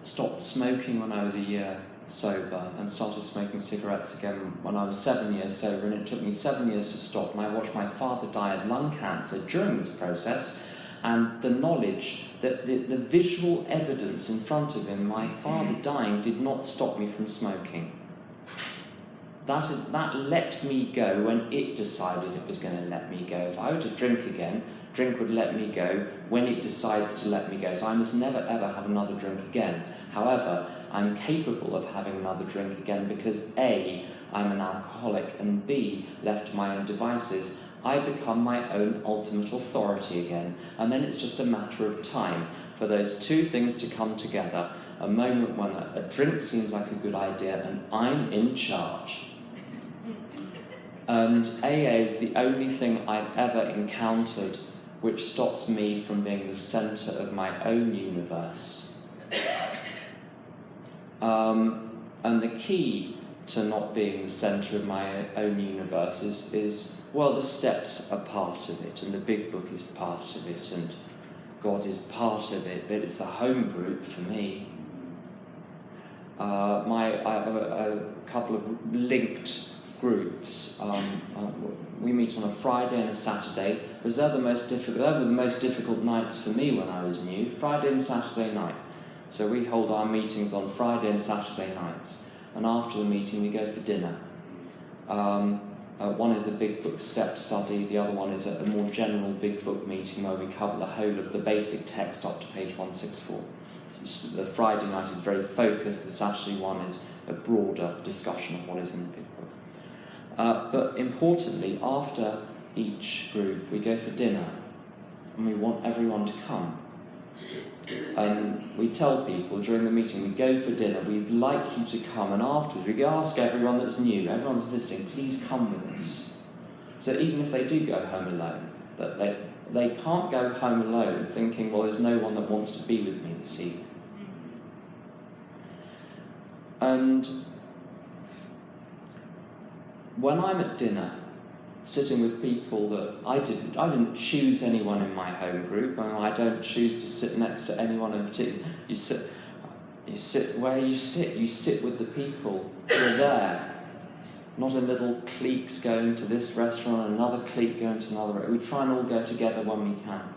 stopped smoking when I was a year sober and started smoking cigarettes again when I was 7 years sober, and it took me 7 years to stop, and I watched my father die of lung cancer during this process, and the knowledge that the visual evidence in front of him, my father dying, did not stop me from smoking. That let me go when it decided it was going to let me go. If I were to drink again, drink would let me go when it decides to let me go. So I must never ever have another drink again. However, I'm capable of having another drink again because A, I'm an alcoholic, and B, left to my own devices, I become my own ultimate authority again. And then it's just a matter of time for those two things to come together, a moment when a drink seems like a good idea and I'm in charge. And AA is the only thing I've ever encountered which stops me from being the centre of my own universe. And the key to not being the centre of my own universe is, well, the steps are part of it, and the big book is part of it, and God is part of it, but it's the home group for me. I have a couple of linked groups. We meet on a Friday and a Saturday, because they're the most difficult nights for me when I was new, Friday and Saturday night. So we hold our meetings on Friday and Saturday nights, and after the meeting we go for dinner. One is a big book step study, the other one is a more general big book meeting where we cover the whole of the basic text up to page 164. So the Friday night is very focused, the Saturday one is a broader discussion of what is in the big book. But importantly, after each group we go for dinner, and we want everyone to come. We tell people during the meeting, we go for dinner, we'd like you to come, and afterwards we ask everyone that's new, everyone's visiting, please come with us. So even if they do go home alone, that they can't go home alone thinking, well, there's no one that wants to be with me this evening. And when I'm at dinner, sitting with people that I didn't choose anyone in my home group, and I don't choose to sit next to anyone in particular. You sit where you sit. You sit with the people who are there, not in little cliques going to this restaurant, another clique going to another. We try and all go together when we can.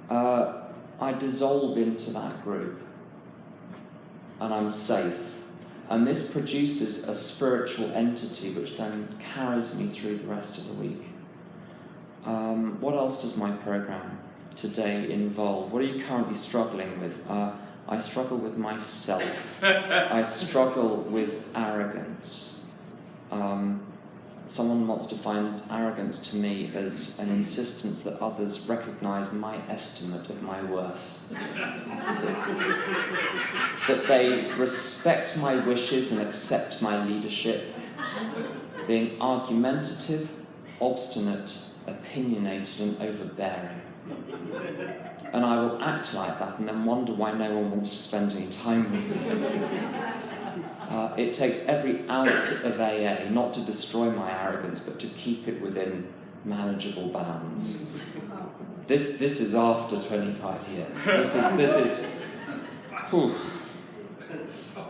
I dissolve into that group, and I'm safe. And this produces a spiritual entity which then carries me through the rest of the week. What else does my program today involve? What are you currently struggling with? I struggle with myself. I struggle with arrogance. Someone wants to define arrogance to me as an insistence that others recognise my estimate of my worth. That they respect my wishes and accept my leadership. Being argumentative, obstinate, opinionated and overbearing. And I will act like that and then wonder why no one wants to spend any time with me. It takes every ounce of AA not to destroy my arrogance, but to keep it within manageable bounds. This is after 25 years. This is whew.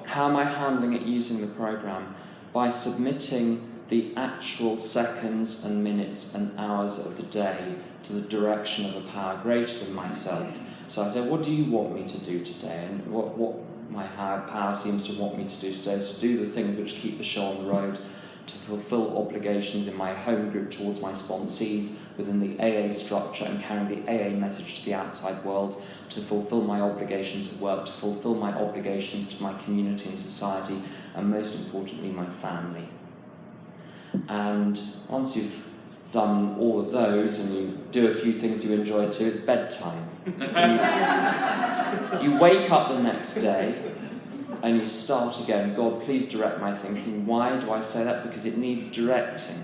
How am I handling it using the program? By submitting the actual seconds and minutes and hours of the day to the direction of a power greater than myself. So I say, what do you want me to do today? And what my higher power seems to want me to do today is to do the things which keep the show on the road, to fulfill obligations in my home group towards my sponsees within the AA structure and carry the AA message to the outside world, to fulfill my obligations at work, to fulfill my obligations to my community and society, and most importantly, my family. And once you've done all of those and you do a few things you enjoy too, it's bedtime. You wake up the next day and you start again. God, please direct my thinking. Why do I say that? Because it needs directing.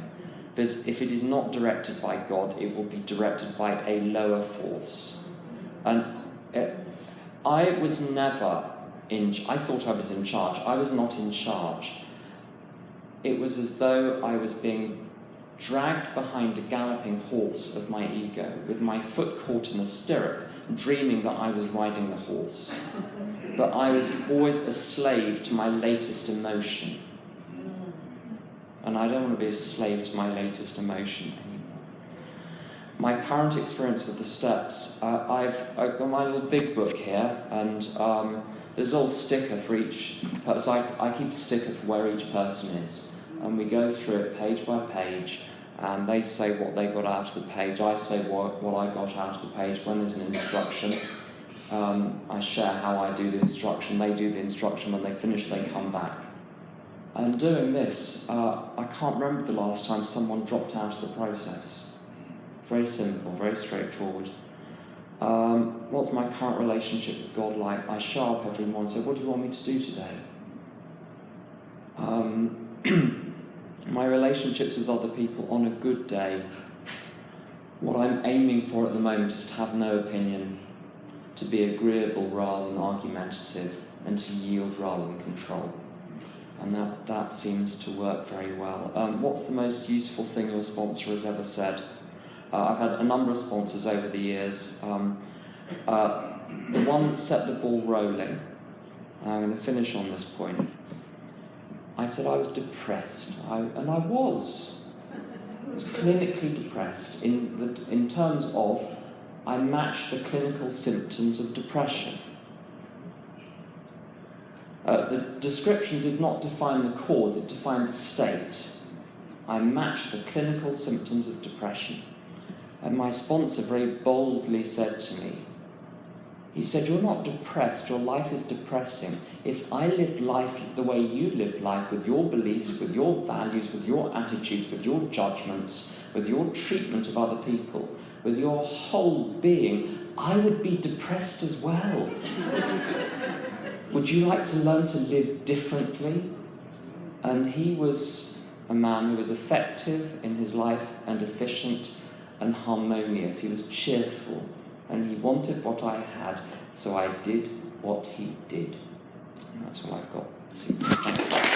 Because if it is not directed by God, it will be directed by a lower force. And I was never I thought I was in charge. I was not in charge. It was as though I was being dragged behind a galloping horse of my ego, with my foot caught in a stirrup, dreaming that I was riding the horse. But I was always a slave to my latest emotion. And I don't want to be a slave to my latest emotion anymore. My current experience with the steps, I've got my little big book here, and there's a little sticker for each person. I keep a sticker for where each person is. And we go through it page by page, and they say what they got out of the page. I say what I got out of the page. When there's an instruction, I share how I do the instruction. They do the instruction. When they finish, they come back. And doing this, I can't remember the last time someone dropped out of the process. Very simple, very straightforward. What's my current relationship with God like? I show up every morning and say, what do you want me to do today? My relationships with other people on a good day, what I'm aiming for at the moment is to have no opinion, to be agreeable rather than argumentative, and to yield rather than control. And that seems to work very well. What's the most useful thing your sponsor has ever said? I've had a number of sponsors over the years. The one that set the ball rolling I'm going to finish on this point. I said I was depressed, and I was. I was clinically depressed in terms of I matched the clinical symptoms of depression. The description did not define the cause, it defined the state. I matched the clinical symptoms of depression. And my sponsor very boldly said to me, he said, "You're not depressed, your life is depressing. If I lived life the way you lived life, with your beliefs, with your values, with your attitudes, with your judgments, with your treatment of other people, with your whole being, I would be depressed as well. Would you like to learn to live differently?" And he was a man who was effective in his life and efficient and harmonious. He was cheerful and he wanted what I had, so I did what he did. And that's all I've got. See. Thank you.